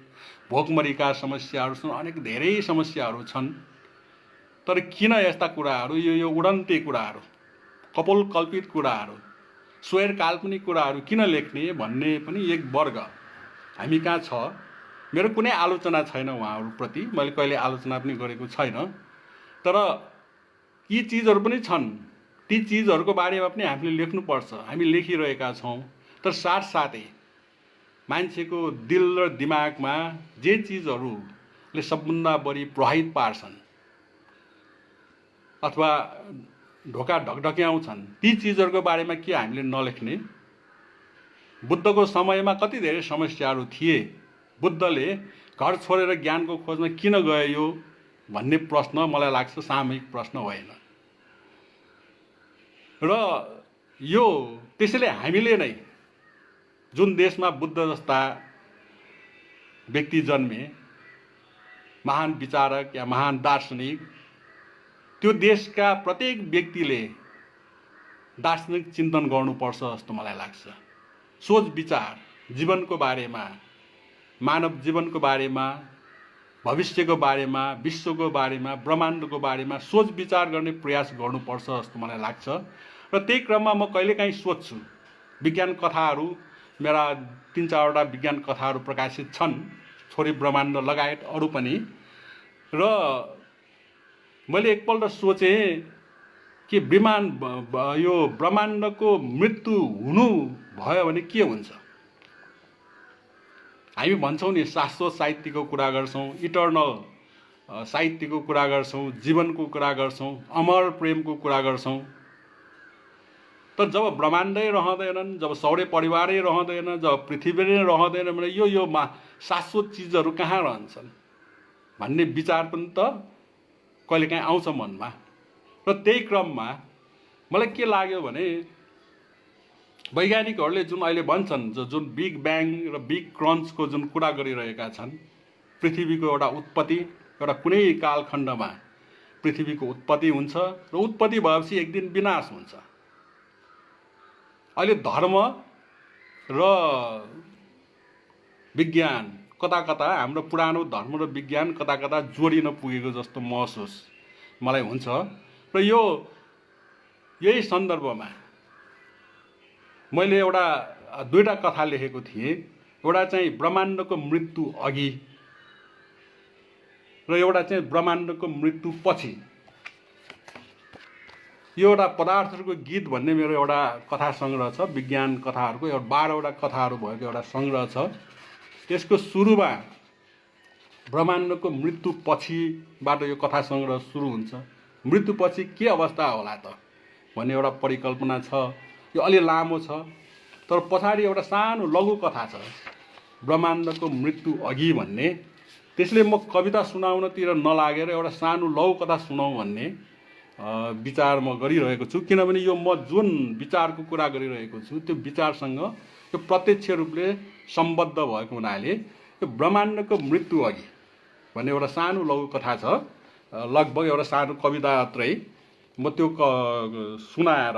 भोकमरीका समस्याहरू छन्, अनेक धेरै समस्याहरू छन्। तर किन यस्ता कुराहरू, यो उडन्ते कुराहरू, कपोलकल्पित कुराहरू, स्वैर काल्पनिक कुराहरू किन लेख्ने भन्ने पनि एक वर्ग हामी कहाँ छ। मेरो कुनै आलोचना छैन उहाँहरूप्रति, मैले कहिले आलोचना पनि गरेको छैन। तर यी चिजहरू पनि छन्, ती चिजहरूको बारेमा पनि हामीले लेख्नुपर्छ, हामी लेखिरहेका छौँ। तर साथसाथै मान्छेको दिल र दिमागमा जे चिजहरूले सबभन्दा बढी प्रभावित पार्छन् अथवा ढोका ढकढक्याउँछन्, ती चिजहरूको बारेमा के हामीले नलेख्ने? बुद्धको समयमा कति धेरै समस्याहरू थिए, बुद्धले घर छोडेर ज्ञानको खोजमा किन गयो भन्ने प्रश्न मलाई लाग्छ सामूहिक प्रश्न होइन। र यो त्यसैले हामीले नै जुन देशमा बुद्ध जस्ता व्यक्ति जन्मे, महान विचारक या महान दार्शनिक, त्यो देशका प्रत्येक व्यक्तिले दार्शनिक चिन्तन गर्नुपर्छ जस्तो मलाई लाग्छ। सोच विचार जीवनको बारेमा, मानव जीवनको बारेमा, भविष्यको बारेमा, विश्वको बारेमा, ब्रह्माण्डको बारेमा सोच विचार गर्ने प्रयास गर्नुपर्छ जस्तो मलाई लाग्छ। र त्यही क्रममा म कहिलेकाहीँ सोच्छु, विज्ञान कथाहरू, मेरा 3-4वटा विज्ञान कथाहरू प्रकाशित छन्, छोरी ब्रह्माण्ड लगायत अरू पनि। र मैले एकपल्ट सोचेँ कि यो ब्रह्माण्डको मृत्यु हुनु भयो भने के हुन्छ? हामी भन्छौँ नि शाश्वत साहित्यको कुरा गर्छौँ, इटर्नल साहित्यको कुरा गर्छौँ, जीवनको कुरा गर्छौँ, अमर प्रेमको कुरा गर्छौँ। तर जब ब्रह्माण्डै रहँदैनन्, जब सौर्य परिवारै रहँदैन, जब पृथ्वी नै रहँदैन भने यो शाश्वत चिजहरू कहाँ रहन्छन् भन्ने विचार पनि त कहिलेकाहीँ आउँछ मनमा। र त्यही क्रममा मलाई के लाग्यो भने वैज्ञानिकहरूले जुन अहिले भन्छन्, जुन बिग ब्याङ र बिग क्रन्चको जुन कुरा गरिरहेका छन्, पृथ्वीको एउटा उत्पत्ति, एउटा कुनै कालखण्डमा पृथ्वीको उत्पत्ति हुन्छ र उत्पत्ति भएपछि एक दिन विनाश हुन्छ। अहिले धर्म र विज्ञान कता कता हाम्रो पुरानो धर्म र विज्ञान कता कता जोडिन पुगेको जस्तो महसुस मलाई हुन्छ। र यही सन्दर्भमा मैले दुईटा कथा लेखेको थिएँ। एउटा चाहिँ ब्रह्माण्डको मृत्यु अघि र एउटा चाहिँ ब्रह्माण्डको मृत्यु पछि। यो एउटा पदार्थहरूको गीत भन्ने मेरो एउटा कथा सङ्ग्रह छ, विज्ञान कथाहरूको एउटा 12वटा कथाहरू भएको एउटा सङ्ग्रह छ। त्यसको सुरुमा ब्रह्माण्डको मृत्यु पछिबाट यो कथा सङ्ग्रह सुरु हुन्छ। मृत्यु पछि के अवस्था होला त भन्ने एउटा परिकल्पना छ। यो अलि लामो छ, तर पछाडि एउटा सानो लघु कथा छ, ब्रह्माण्डको मृत्यु अघि भन्ने। त्यसले म कविता सुनाउनतिर नलागेर एउटा सानो लघु कथा सुनाउँ भन्ने विचार म गरिरहेको छु। किनभने यो म जुन विचारको कुरा गरिरहेको छु त्यो विचारसँग यो प्रत्यक्ष रूपले सम्बद्ध भएको हुनाले यो ब्रह्माण्डको मृत्यु अघि भन्ने एउटा सानो लघु कथा छ, लगभग एउटा सानो कविता मात्रै। म त्यो सुनाएर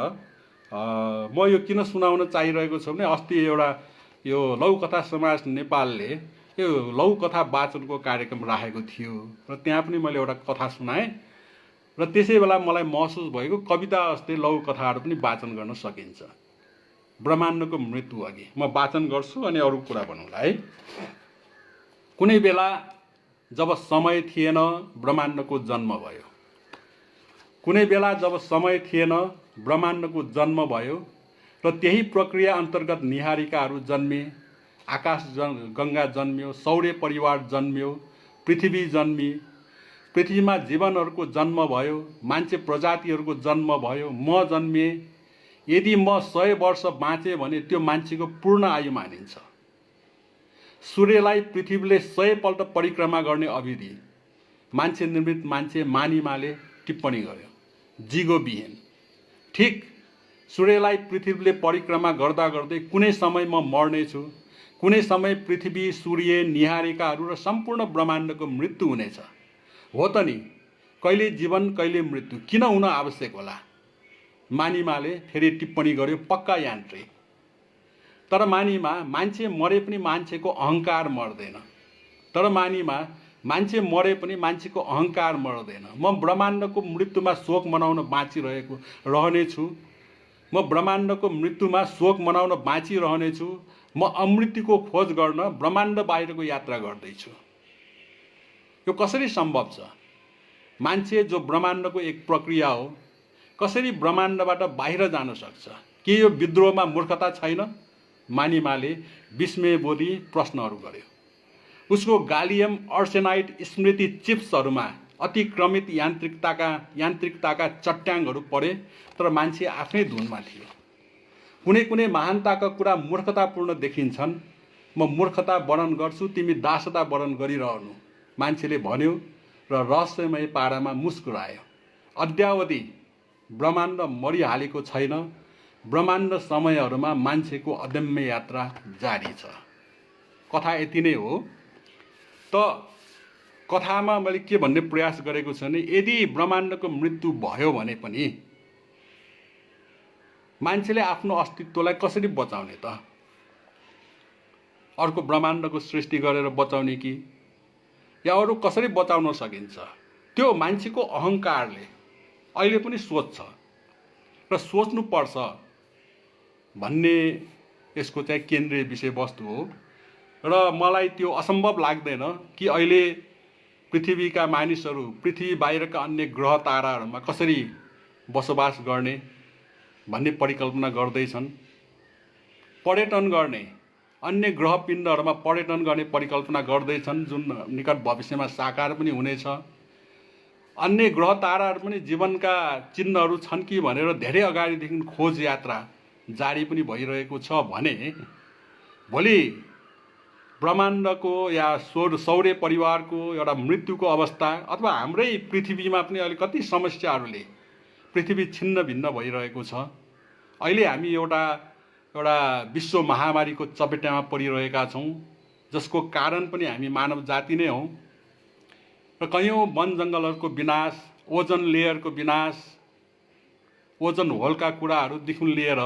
म यो किन सुनाउन चाहिरहेको छु भने अस्ति यो लघुकथा समाज नेपालले यो लघुकथा वाचनको कार्यक्रम राखेको थियो र त्यहाँ पनि मैले एउटा कथा सुनाएँ र त्यसै बेला मलाई महसुस भएको कविता जस्तै लघुकथाहरू पनि वाचन गर्न सकिन्छ। ब्रह्माण्डको मृत्यु अघि म वाचन गर्छु अनि अरू कुरा भनौँला है। कुनै बेला जब समय थिएन ब्रह्माण्डको जन्म भयो। कुनै बेला जब समय थिएन ब्रह्माण्डको जन्म भयो र त्यही प्रक्रिया अन्तर्गत निहारिकाहरू जन्मे, आकाश गङ्गा जन्मियो, सौर्य परिवार जन्मियो, पृथ्वी जन्मी, पृथ्वीमा जीवनहरूको जन्म भयो, मान्छे प्रजातिहरूको जन्म भयो, म जन्मिएँ। यदि म 100 वर्ष बाँचे भने त्यो मान्छेको पूर्ण आयु मानिन्छ। सूर्यलाई पृथ्वीले 100 पल्ट परिक्रमा गर्ने अविधि मान्छे निर्मित मान्छे मानिमाले टिप्पणी गर्यो, जिगो बिहेन। ठिक सूर्यलाई पृथ्वीले परिक्रमा गर्दा गर्दै कुनै समय म मर्नेछु, कुनै समय पृथ्वी, सूर्य, निहारिकाहरू र सम्पूर्ण ब्रह्माण्डको मृत्यु हुनेछ। हो त नि, कहिले जीवन कहिले मृत्यु किन हुन आवश्यक होला? मानिमाले फेरि टिप्पणी गर्यो, पक्का यान्त्रिक। तर मानिमा मान्छे मरे पनि मान्छेको अहङ्कार मर्दैन। तर मानिमा मान्छे मरे पनि मान्छेको अहङ्कार मर्दैन। म ब्रह्माण्डको मृत्युमा शोक मनाउन रहनेछु। म ब्रह्माण्डको मृत्युमा शोक मनाउन बाँचिरहनेछु। म अमृत्युको खोज गर्न ब्रह्माण्ड बाहिरको यात्रा गर्दैछु। यो कसरी सम्भव छ? मान्छे जो ब्रह्माण्डको एक प्रक्रिया हो, कसरी ब्रह्माण्डबाट बाहिर जान सक्छ? के यो विद्रोहमा मूर्खता छैन? मानिमाले विस्मयबोधी प्रश्नहरू गर्यो। उसको गालियम अर्सेनाइड स्मृति चिप्सहरूमा अतिक्रमित यान्त्रिकताका चट्याङहरू परे, तर मान्छे आफ्नै धुनमा थियो। कुनै कुनै महानताका कुरा मूर्खतापूर्ण देखिन्छन्। म मूर्खता वर्णन गर्छु, तिमी दासता वर्णन गरिरहनु, मान्छेले भन्यो र रहस्यमय पारामा मुस्कुरायो। अद्यावधि ब्रह्माण्ड मरिहालेको छैन। ब्रह्माण्ड समयहरूमा मान्छेको अदम्य यात्रा जारी छ। कथा यति नै हो। त कथामा मैले के भन्ने प्रयास गरेको छु भने यदि ब्रह्माण्डको मृत्यु भयो भने पनि मान्छेले आफ्नो अस्तित्वलाई कसरी बचाउने त? अर्को ब्रह्माण्डको सृष्टि गरेर बचाउने कि या अरू कसरी बचाउन सकिन्छ? त्यो मान्छेको अहङ्कारले अहिले पनि सोच्छ र सोच्नुपर्छ भन्ने यसको चाहिँ केन्द्रीय विषयवस्तु हो। र मलाई त्यो असम्भव लाग्दैन कि अहिले पृथ्वीका मानिसहरू पृथ्वी बाहिरका अन्य ग्रह ताराहरूमा कसरी बसोबास गर्ने भन्ने परिकल्पना गर्दैछन्। पर्यटन गर्ने, अन्य ग्रह पिण्डहरूमा पर्यटन गर्ने परिकल्पना गर्दैछन्, जुन निकट भविष्यमा साकार पनि हुनेछ। अन्य ग्रह ताराहरू पनि जीवनका चिन्हहरू छन् कि भनेर धेरै अगाडिदेखि खोज यात्रा जारी पनि भइरहेको छ भने भोलि ब्रह्माण्डको या सौर्य परिवारको एउटा मृत्युको अवस्था अथवा हाम्रै पृथ्वीमा पनि अहिले कति समस्याहरूले पृथ्वी छिन्न भिन्न भइरहेको छ। अहिले हामी एउटा विश्व महामारीको चपेटामा परिरहेका छौँ, जसको कारण पनि हामी मानव जाति नै हौँ। र कयौँ वन जङ्गलहरूको विनाश, ओजन लेयरको विनाश, ओजन होलका कुराहरूदेखि लिएर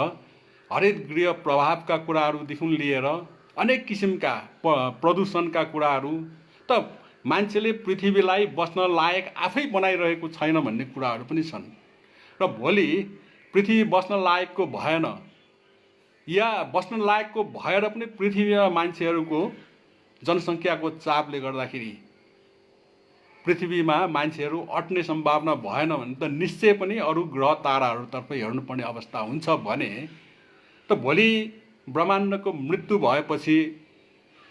हरित गृह प्रभावका कुराहरूदेखि लिएर अनेक किसिमका प्रदूषणका कुराहरू, त मान्छेले पृथ्वीलाई बस्न लायक आफै बनाइरहेको छैन भन्ने कुराहरू पनि छन्। र भोलि पृथ्वी बस्न लायकको भएन, या बस्न लायकको भएर पनि पृथ्वीमा मान्छेहरूको जनसङ्ख्याको चापले गर्दाखेरि पृथ्वीमा मान्छेहरू अट्ने सम्भावना भएन भने त निश्चय पनि अरू ग्रह ताराहरूतर्फ हेर्नुपर्ने अवस्था हुन्छ भने त भोलि ब्रह्माण्डको मृत्यु भएपछि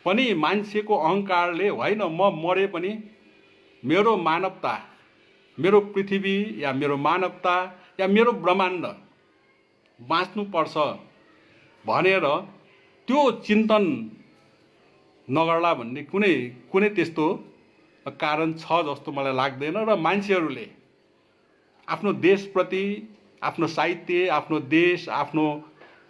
पनि मान्छेको अहङ्कारले होइन म मरे पनि मेरो मानवता, मेरो पृथ्वी या मेरो मानवता या मेरो ब्रह्माण्ड बाँच्नुपर्छ भनेर त्यो चिन्तन नगर्ला भन्ने कुनै त्यस्तो कारण छ जस्तो मलाई लाग्दैन। र मान्छेहरूले आफ्नो देशप्रति, आफ्नो साहित्य, आफ्नो देश, आफ्नो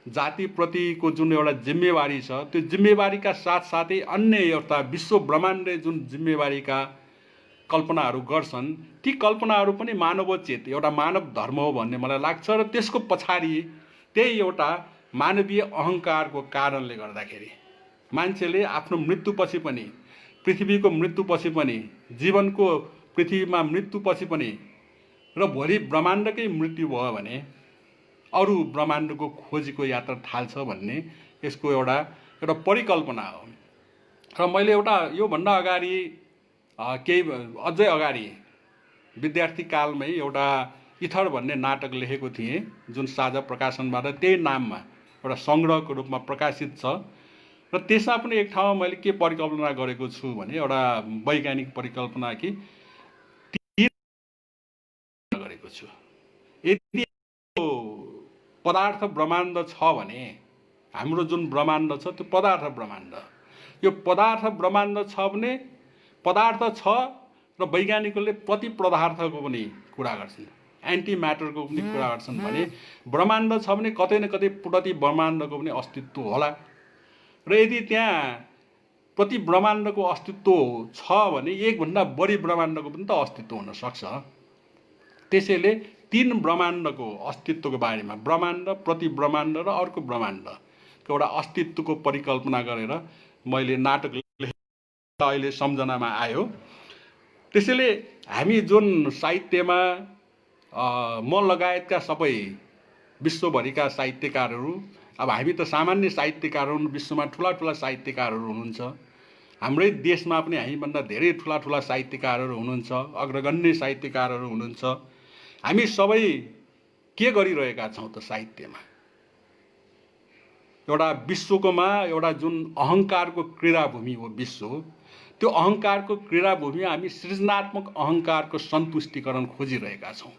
जातिप्रतिको जुन एउटा जिम्मेवारी छ, त्यो जिम्मेवारीका साथसाथै अन्य एउटा विश्व ब्रह्माण्डले जुन जिम्मेवारीका कल्पनाहरू गर्छन्, ती कल्पनाहरू पनि मानवोचित एउटा मानव धर्म हो भन्ने मलाई लाग्छ। र त्यसको पछाडि त्यही एउटा मानवीय अहङ्कारको कारणले गर्दाखेरि मान्छेले आफ्नो मृत्युपछि पनि, पृथ्वीको मृत्युपछि पनि, जीवनको पृथ्वीमा मृत्युपछि पनि र भोलि ब्रह्माण्डकै मृत्यु भयो भने अरू ब्रह्माण्डको खोजीको यात्रा थाल्छ भन्ने यसको एउटा परिकल्पना हो। र मैले एउटा योभन्दा अगाडि अझै अगाडि विद्यार्थी कालमै एउटा इथर भन्ने नाटक लेखेको थिएँ, जुन साझा प्रकाशनबाट त्यही नाममा एउटा सङ्ग्रहको रूपमा प्रकाशित छ। र त्यसमा पनि एक ठाउँमा मैले के परिकल्पना गरेको छु भने एउटा वैज्ञानिक परिकल्पना कि गरेको छु, यदि पदार्थ ब्रह्माण्ड छ भने हाम्रो जुन ब्रह्माण्ड छ त्यो पदार्थ ब्रह्माण्ड, यो पदार्थ ब्रह्माण्ड छ भने पदार्थ छ र वैज्ञानिकहरूले प्रति पदार्थको पनि कुरा गर्छन्, एन्टी म्याटरको पनि कुरा गर्छन् भने ब्रह्माण्ड छ भने कतै न कतै प्रति ब्रह्माण्डको पनि अस्तित्व होला। र यदि त्यहाँ प्रति ब्रह्माण्डको अस्तित्व छ भने एकभन्दा बढी ब्रह्माण्डको पनि त अस्तित्व हुन सक्छ। त्यसैले तीन ब्रह्माण्डको अस्तित्वको बारेमा, ब्रह्माण्ड, प्रति ब्रह्माण्ड र अर्को ब्रह्माण्डको एउटा अस्तित्वको परिकल्पना गरेर मैले नाटक लेखेर अहिले सम्झनामा आयो। त्यसैले हामी जुन साहित्यमा म लगायतका सबै विश्वभरिका साहित्यकारहरू, अब हामी त सामान्य साहित्यकारहरू, विश्वमा ठुला ठुला साहित्यकारहरू हुनुहुन्छ, हाम्रै देशमा पनि हामीभन्दा धेरै ठुला ठुला साहित्यकारहरू हुनुहुन्छ, अग्रगण्य साहित्यकारहरू हुनुहुन्छ। हामी सबै के गरिरहेका छौँ त साहित्यमा? एउटा विश्वकोमा एउटा जुन अहङ्कारको क्रीडाभूमि हो विश्व, त्यो अहङ्कारको क्रीडाभूमिमा हामी सृजनात्मक अहङ्कारको सन्तुष्टिकरण खोजिरहेका छौँ।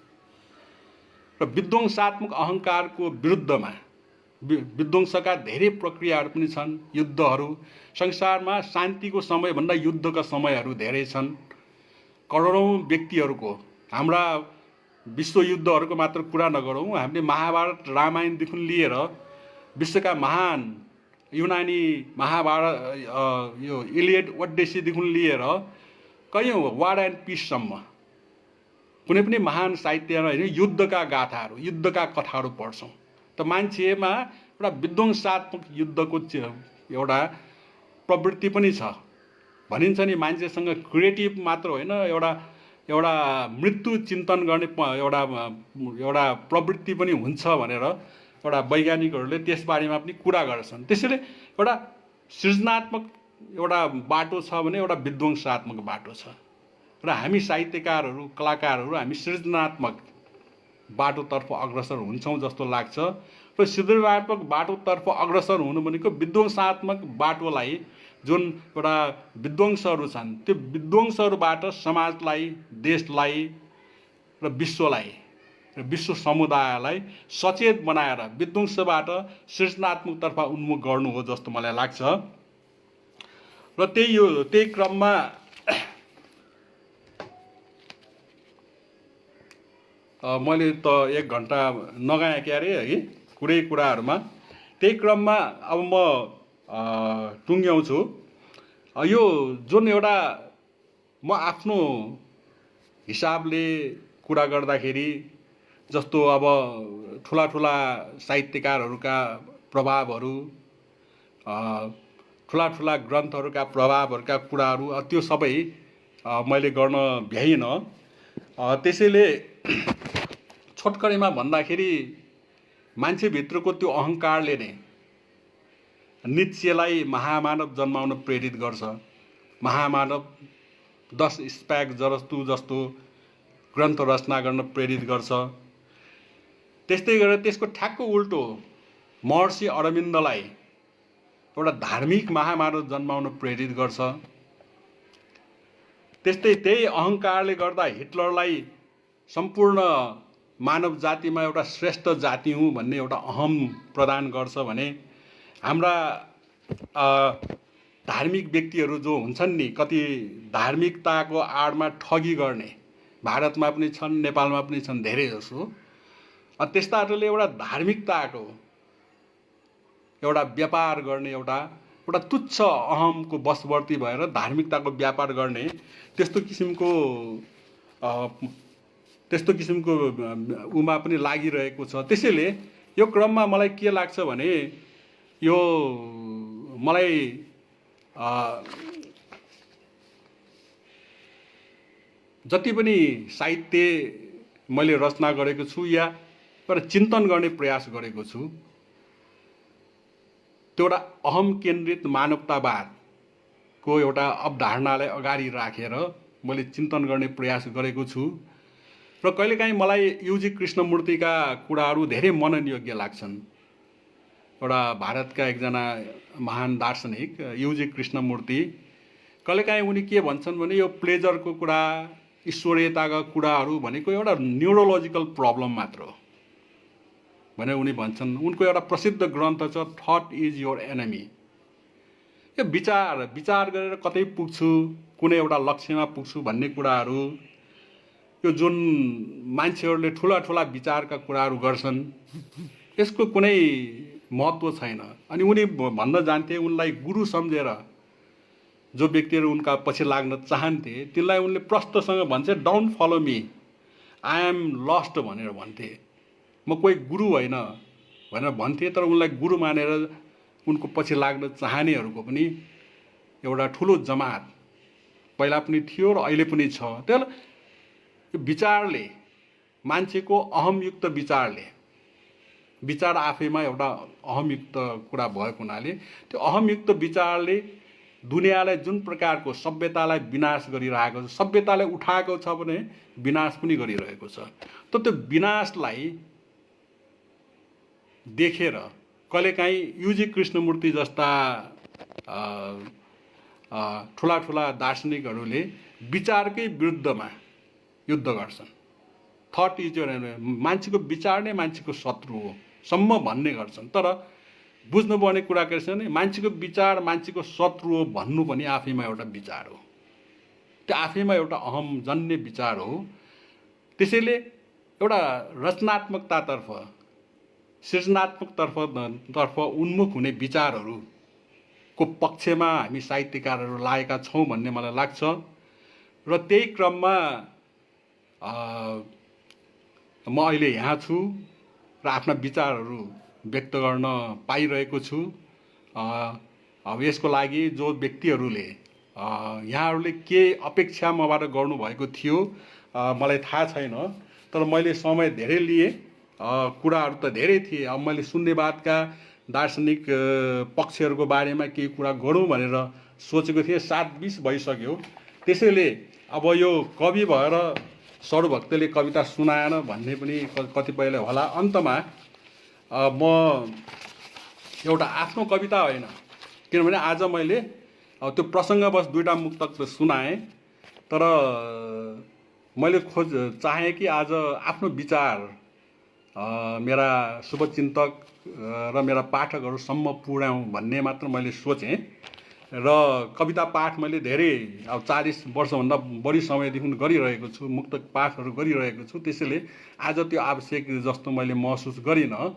र विध्वंसात्मक अहङ्कारको विरुद्धमा विध्वंसका धेरै प्रक्रियाहरू पनि छन्, युद्धहरू। संसारमा शान्तिको समयभन्दा युद्धका समयहरू धेरै छन्। करोडौँ व्यक्तिहरूको, हाम्रा विश्वयुद्धहरूको मात्र कुरा नगरौँ, हामीले महाभारत रामायणदेखि लिएर विश्वका महान युनानी महाभारत, यो इलियड ओडेसीदेखि लिएर कयौँ वार एन्ड पिससम्म कुनै पनि महान साहित्यमा होइन युद्धका गाथाहरू, युद्धका कथाहरू पढ्छौँ। त मान्छेमा एउटा विध्वंसात्मक युद्धको एउटा प्रवृत्ति पनि छ। भनिन्छ नि मान्छेसँग क्रिएटिभ मात्र होइन, एउटा मृत्यु चिन्तन गर्ने एउटा प्रवृत्ति पनि हुन्छ भनेर एउटा वैज्ञानिकहरूले त्यसबारेमा पनि कुरा गर्छन्। त्यसैले एउटा सृजनात्मक एउटा बाटो छ भने एउटा विध्वंसात्मक बाटो छ। र हामी साहित्यकारहरू, कलाकारहरू हामी सृजनात्मक बाटोतर्फ अग्रसर हुन्छौँ जस्तो लाग्छ। र सृजनात्मक बाटोतर्फ अग्रसर हुनु भनेको विध्वंसात्मक बाटोलाई, जुन एउटा विध्वंसहरू छन्, त्यो विध्वंसहरूबाट समाजलाई, देशलाई र विश्वलाई र विश्व समुदायलाई सचेत बनाएर विध्वंसबाट सृजनात्मकतर्फ उन्मुख गर्नु हो जस्तो मलाई लाग्छ। र त्यही क्रममा मैले त 1 घन्टा नगाएँ क्यारे है कुराहरूमा। त्यही क्रममा अब म टुङ्ग्याउँछु। यो जुन एउटा म आफ्नो हिसाबले कुरा गर्दाखेरि, जस्तो अब ठुला ठुला साहित्यकारहरूका प्रभावहरू, ठुला ठुला ग्रन्थहरूका प्रभावहरूका कुराहरू त्यो सबै मैले गर्न भ्याइनँ। त्यसैले छोटकरीमा भन्दाखेरि मान्छेभित्रको त्यो अहङ्कारले नै नित्सेलाई महामानव जन्माउन प्रेरित गर्छ। महामानव 10 स्प्याग जरस्तु जस्तो ग्रन्थ रचना गर्न प्रेरित गर्छ। त्यस्तै गरेर त्यसको ठ्याक्क उल्टो महर्षि अरविन्दलाई एउटा धार्मिक महामानव जन्माउन प्रेरित गर्छ। त्यस्तै त्यही अहङ्कारले गर्दा हिटलरलाई सम्पूर्ण मानव जातिमा एउटा श्रेष्ठ जाति हुँ भन्ने एउटा अहम प्रदान गर्छ भने हाम्रा धार्मिक व्यक्तिहरू जो हुन्छन् नि, कति धार्मिकताको आडमा ठगी गर्ने भारतमा पनि छन्, नेपालमा पनि छन् धेरै जसो। त्यस्ताहरूले एउटा धार्मिकताको एउटा व्यापार गर्ने एउटा तुच्छ अहमको वशवर्ती भएर धार्मिकताको व्यापार गर्ने त्यस्तो किसिमको उमा पनि लागिरहेको छ। त्यसैले यो क्रममा मलाई के लाग्छ भने यो मलाई जति पनि साहित्य मैले रचना गरेको छु या एउटा चिन्तन गर्ने प्रयास गरेको छु, त्यो एउटा अहम केन्द्रित मानवतावादको एउटा अवधारणालाई अगाडि राखेर मैले चिन्तन गर्ने प्रयास गरेको छु। र कहिलेकाहीँ मलाई युजी कृष्णमूर्तिका कुराहरू धेरै मनन योग्य लाग्छन्। एउटा भारतका एकजना महान दार्शनिक युजी कृष्णमूर्ति, कहिलेकाहीँ उनी के भन्छन् भने यो प्लेजरको कुरा, ईश्वरीयताका कुराहरू भनेको एउटा न्युरोलोजिकल प्रब्लम मात्र हो भनेर उनी भन्छन्। उनको एउटा प्रसिद्ध ग्रन्थ छ थट इज योर एनिमी। यो विचार गरेर कतै पुग्छु, कुनै एउटा लक्ष्यमा पुग्छु भन्ने कुराहरू, यो जुन मान्छेहरूले ठुला ठुला विचारका कुराहरू गर्छन् यसको कुनै महत्त्व छैन। अनि उनी भन्न जान्थे, उनलाई गुरु सम्झेर जो व्यक्तिहरू उनका पछि लाग्न चाहन्थे तिनलाई उनले प्रष्टसँग भन्छे don't follow me, I am lost भनेर भन्थे। म कोही गुरु होइन भनेर भन्थे। तर उनलाई गुरु मानेर उनको पछि लाग्न चाहनेहरूको पनि एउटा ठुलो जमात पहिला पनि थियो र अहिले पनि छ। त्यसले यो विचारले, मान्छेको अहमयुक्त विचार आफैमा एउटा अहमयुक्त कुरा भएको हुनाले त्यो अहमयुक्त विचारले दुनियाँलाई जुन प्रकारको सभ्यतालाई विनाश गरिरहेको छ, सभ्यतालाई उठाएको छ भने विनाश पनि गरिरहेको छ। त त्यो विनाशलाई देखेर कहिलेकाहीँ युजी कृष्णमूर्ति जस्ता ठुला ठुला दार्शनिकहरूले विचारकै विरुद्धमा युद्ध गर्छन्। थट इज योर एनिमी, मान्छेको विचार नै मान्छेको शत्रु हो सम्म भन्ने गर्छन्। तर बुझ्नुपर्ने कुरा के छ भने मान्छेको विचार मान्छेको शत्रु हो भन्नु पनि आफैमा एउटा विचार हो, त्यो आफैमा एउटा अहमजन्य विचार हो। त्यसैले एउटा रचनात्मकतातर्फ, सृजनात्मकतर्फ उन्मुख हुने विचारहरूको पक्षमा हामी साहित्यकारहरू लागेका छौँ भन्ने मलाई लाग्छ। र त्यही क्रममा म अहिले यहाँ छु र आफ्ना विचारहरू व्यक्त गर्न पाइरहेको छु। अब यसको लागि जो व्यक्तिहरूले यहाँहरूले के अपेक्षा मबाट गर्नुभएको थियो मलाई थाहा छैन, तर मैले समय धेरै लिएँ, कुराहरू त धेरै थिए। अब मैले शून्यवादका दार्शनिक पक्षहरूको बारेमा केही कुरा गरौँ भनेर सोचेको थिएँ, 7-20 भइसक्यो। त्यसैले अब यो कवि भएर सौरभक्तले कविता सुनाएन भन्ने पनि कतिपयले होला। अन्तमा म एउटा आफ्नो कविता होइन, किनभने आज मैले त्यो प्रसङ्गवश 2टा मुक्तक त सुनाएँ, तर मैले चाहेँ कि आज आफ्नो विचार मेरा शुभचिन्तक र मेरा पाठकहरूसम्म पुर्याउँ भन्ने मात्र मैले सोचेँ। र कविता पाठ मैले धेरै अब 40 वर्षभन्दा बढी समयदेखि गरिरहेको छु, मुक्तक पाठहरू गरिरहेको छु। त्यसैले आज त्यो आवश्यक जस्तो मैले महसुस गरिनँ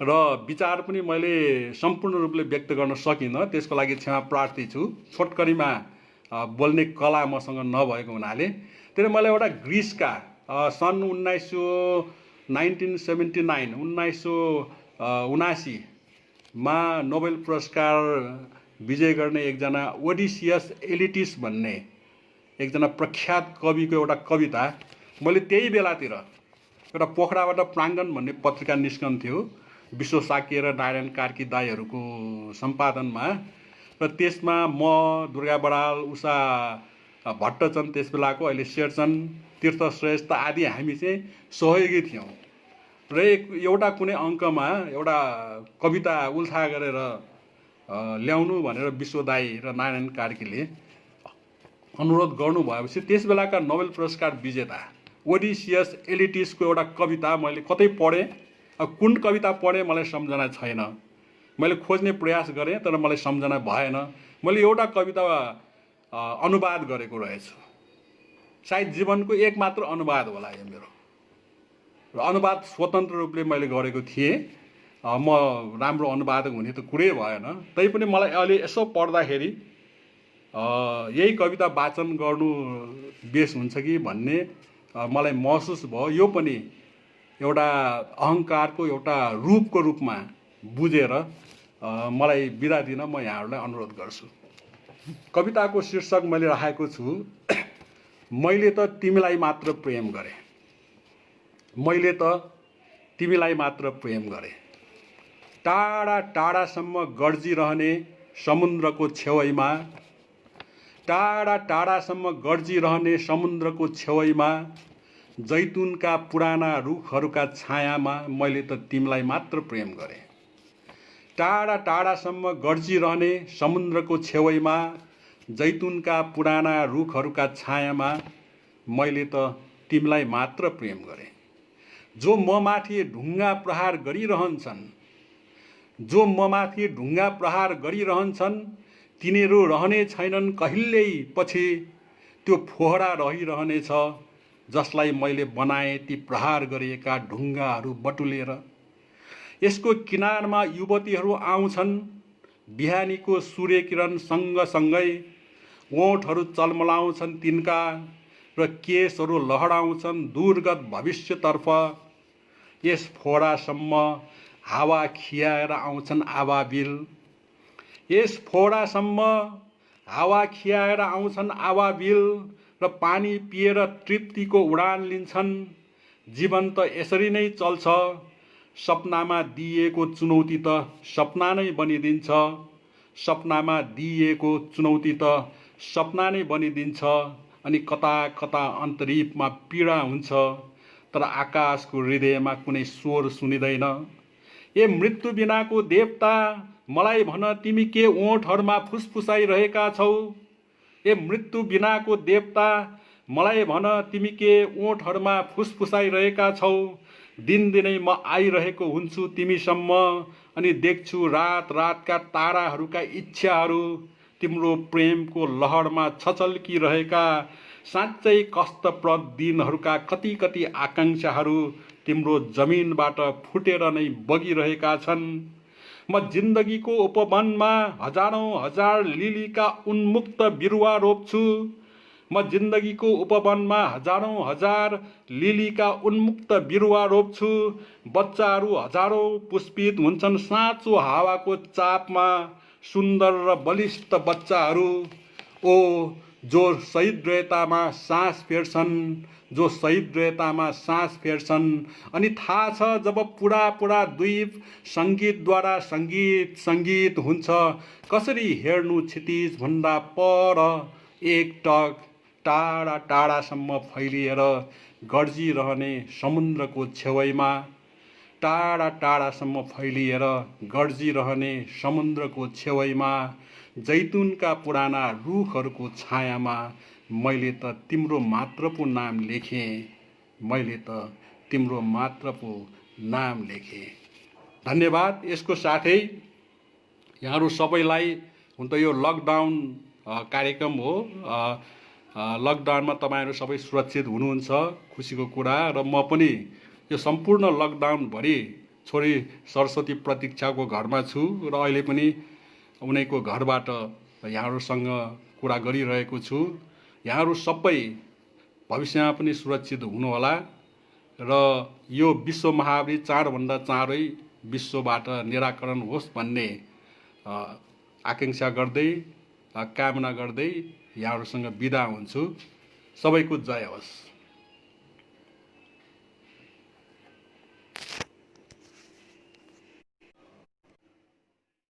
र विचार पनि मैले सम्पूर्ण रूपले व्यक्त गर्न सकिनँ, त्यसको लागि क्षमा प्रार्थी छु। छोटकरीमा बोल्ने कला मसँग नभएको हुनाले। त्यसले मलाई एउटा ग्रिसका सन् 1979 मा नोबेल पुरस्कार विजय गर्ने एकजना ओडिसियस एलिटिस भन्ने एकजना प्रख्यात कविको एउटा कविता मैले त्यही बेलातिर एउटा पोखराबाट प्राङ्गण भन्ने पत्रिका निस्कन्थ्यो विश्व साक्य र नारायण कार्की दाईहरूको सम्पादनमा, र त्यसमा म, दुर्गा बडाल, उषा भट्टचन्द त्यस बेलाको, अहिले शेरचन, तीर्थ श्रेष्ठ आदि हामी चाहिँ सहयोगी थियौँ। र एउटा कुनै अङ्कमा एउटा कविता उल्था गरेर ल्याउनु भनेर विश्वदाई र नारायण कार्कीले अनुरोध गर्नु भएपछि त्यस बेलाका नोबेल पुरस्कार विजेता ओडिसियस एलिटिसको एउटा कविता मैले कतै पढेँ। कुन कविता पढेँ मलाई सम्झना छैन। मैले खोज्ने प्रयास गरेँ तर मलाई सम्झना भएन। मैले एउटा कविता अनुवाद गरेको रहेछु, सायद जीवनको एकमात्र अनुवाद होला यो मेरो। र अनुवाद स्वतन्त्र रूपले मैले गरेको थिएँ। म राम्रो अनुवादक हुने त कुरै भएन, तैपनि मलाई अहिले यसो पढ्दाखेरि यही कविता वाचन गर्नु बेस हुन्छ कि भन्ने मलाई महसुस भयो। यो पनि एउटा अहङ्कारको एउटा रूपको रूपमा बुझेर मलाई बिदा दिन म यहाँहरूलाई अनुरोध गर्छु। कविताको शीर्षक मैले राखेको छु, मैले त तिमीलाई मात्र प्रेम गरेँ। मैले त तिमीलाई मात्र प्रेम गरेँ। टाढा टाढासम्म गर्जिरहने समुद्रको छेउमा, टाढा टाढासम्म गर्जिरहने समुद्रको छेउमा, जैतुनका पुराना रुखहरूका छायामा मैले त तिमीलाई मात्र प्रेम गरेँ। टाढा टाढासम्म गर्जिरहने समुद्रको छेउमा, जैतुनका पुराना रुखहरूका छायामा मैले त तिमीलाई मात्र प्रेम गरेँ। जो ममाथि ढुङ्गा प्रहार गरिरहन्छन्, जो ममाथि ढुङ्गा प्रहार गरिरहन्छन्, तिनीहरू रहने छैनन् कहिल्यै पछि। त्यो फोहरा रहिरहनेछ जसलाई मैले बनाएँ ती प्रहार गरिएका ढुङ्गाहरू बटुलेर। यसको किनारमा युवतीहरू आउँछन् बिहानीको सूर्य किरण सँगसँगै, ओठहरू चलमलाउँछन् तिनका र केसहरू लहराउँछन् दूरगत भविष्यतर्फ। यस फोहरासम्म हावा खियाएर आउँछन् आबाबिल, यस फोहरासम्म हावा खियाएर आउँछन् आबाबिल, र पानी पिएर तृप्तिको उडान लिन्छन्। जीवन त यसरी नै चल्छ, सपनामा दिइएको चुनौती त सपना नै बनिदिन्छ, सपनामा दिइएको चुनौती त सपना नै बनिदिन्छ। अनि कता कता अन्तरीपमा पीडा हुन्छ, तर आकाशको हृदयमा कुनै स्वर सुनिँदैन। ए मृत्यु बिनाको देवता, मलाई भन तिमी के ओठहरूमा फुसफुसाइरहेका छौ। ए मृत्यु बिनाको देवता, मलाई भन तिमी के ओठहरूमा फुसफुसाइरहेका छौ। दिनदिनै म आइरहेको हुन्छु तिमीसम्म, अनि देख्छु रात रातका ताराहरूका इच्छाहरू, तिम्रो प्रेमको लहरमा छचल्किरहेका साँच्चै कष्टप्रद दिनहरूका कति कति आकाङ्क्षाहरू तिम्रो जमिनबाट फुटेर नै बगिरहेका छन्। म जिन्दगीको उपवनमा हजारौं हजार लिलीका उन्मुक्त बिरुवा रोप्छु। म जिन्दगीको उपवनमा हजारौं हजार लिलीका उन्मुक्त बिरुवा रोप्छु। बच्चाहरू हजारौं पुष्पित हुन्छन् साँचो हावाको चापमा, सुन्दर र बलिष्ठ बच्चाहरू। ओ जो शहीद्रतामा सास फेर्छन्, जो शहीद्रतामा सास फेर्छन्। अनि थाहा छ जब पुरा पुरा द्वीप सङ्गीतद्वारा सङ्गीत सङ्गीत हुन्छ, कसरी हेर्नु क्षितिज भन्दा पर एकटक टाढा टाढासम्म फैलिएर गर्जिरहने समुद्रको छेउमा, टाढा टाढासम्म फैलिएर गर्जिरहने समुद्रको छेउमा, जैतुनका पुराना रुखहरूको छायामा मैले त तिम्रो मात्र पो नाम लेखेँ, मैले त तिम्रो मात्र पो नाम लेखेँ। धन्यवाद। यसको साथै यहाँहरू सबैलाई, हुन त यो लकडाउन कार्यक्रम हो, लकडाउनमा तपाईँहरू सबै सुरक्षित हुनुहुन्छ, खुसीको कुरा। र म पनि यो सम्पूर्ण लकडाउनभरि छोरी सरस्वती प्रतीक्षाको घरमा छु र अहिले पनि उनैको घरबाट यहाँहरूसँग कुरा गरिरहेको छु। यहाँहरू सबै भविष्यमा पनि सुरक्षित हुनुहोला र यो विश्व महामारी चाँडभन्दा चाँडै विश्वबाट निराकरण होस् भन्ने आकांक्षा गर्दै कामना गर्दै यहाँहरूसँग बिदा हुन्छु। सबैको जय होस्।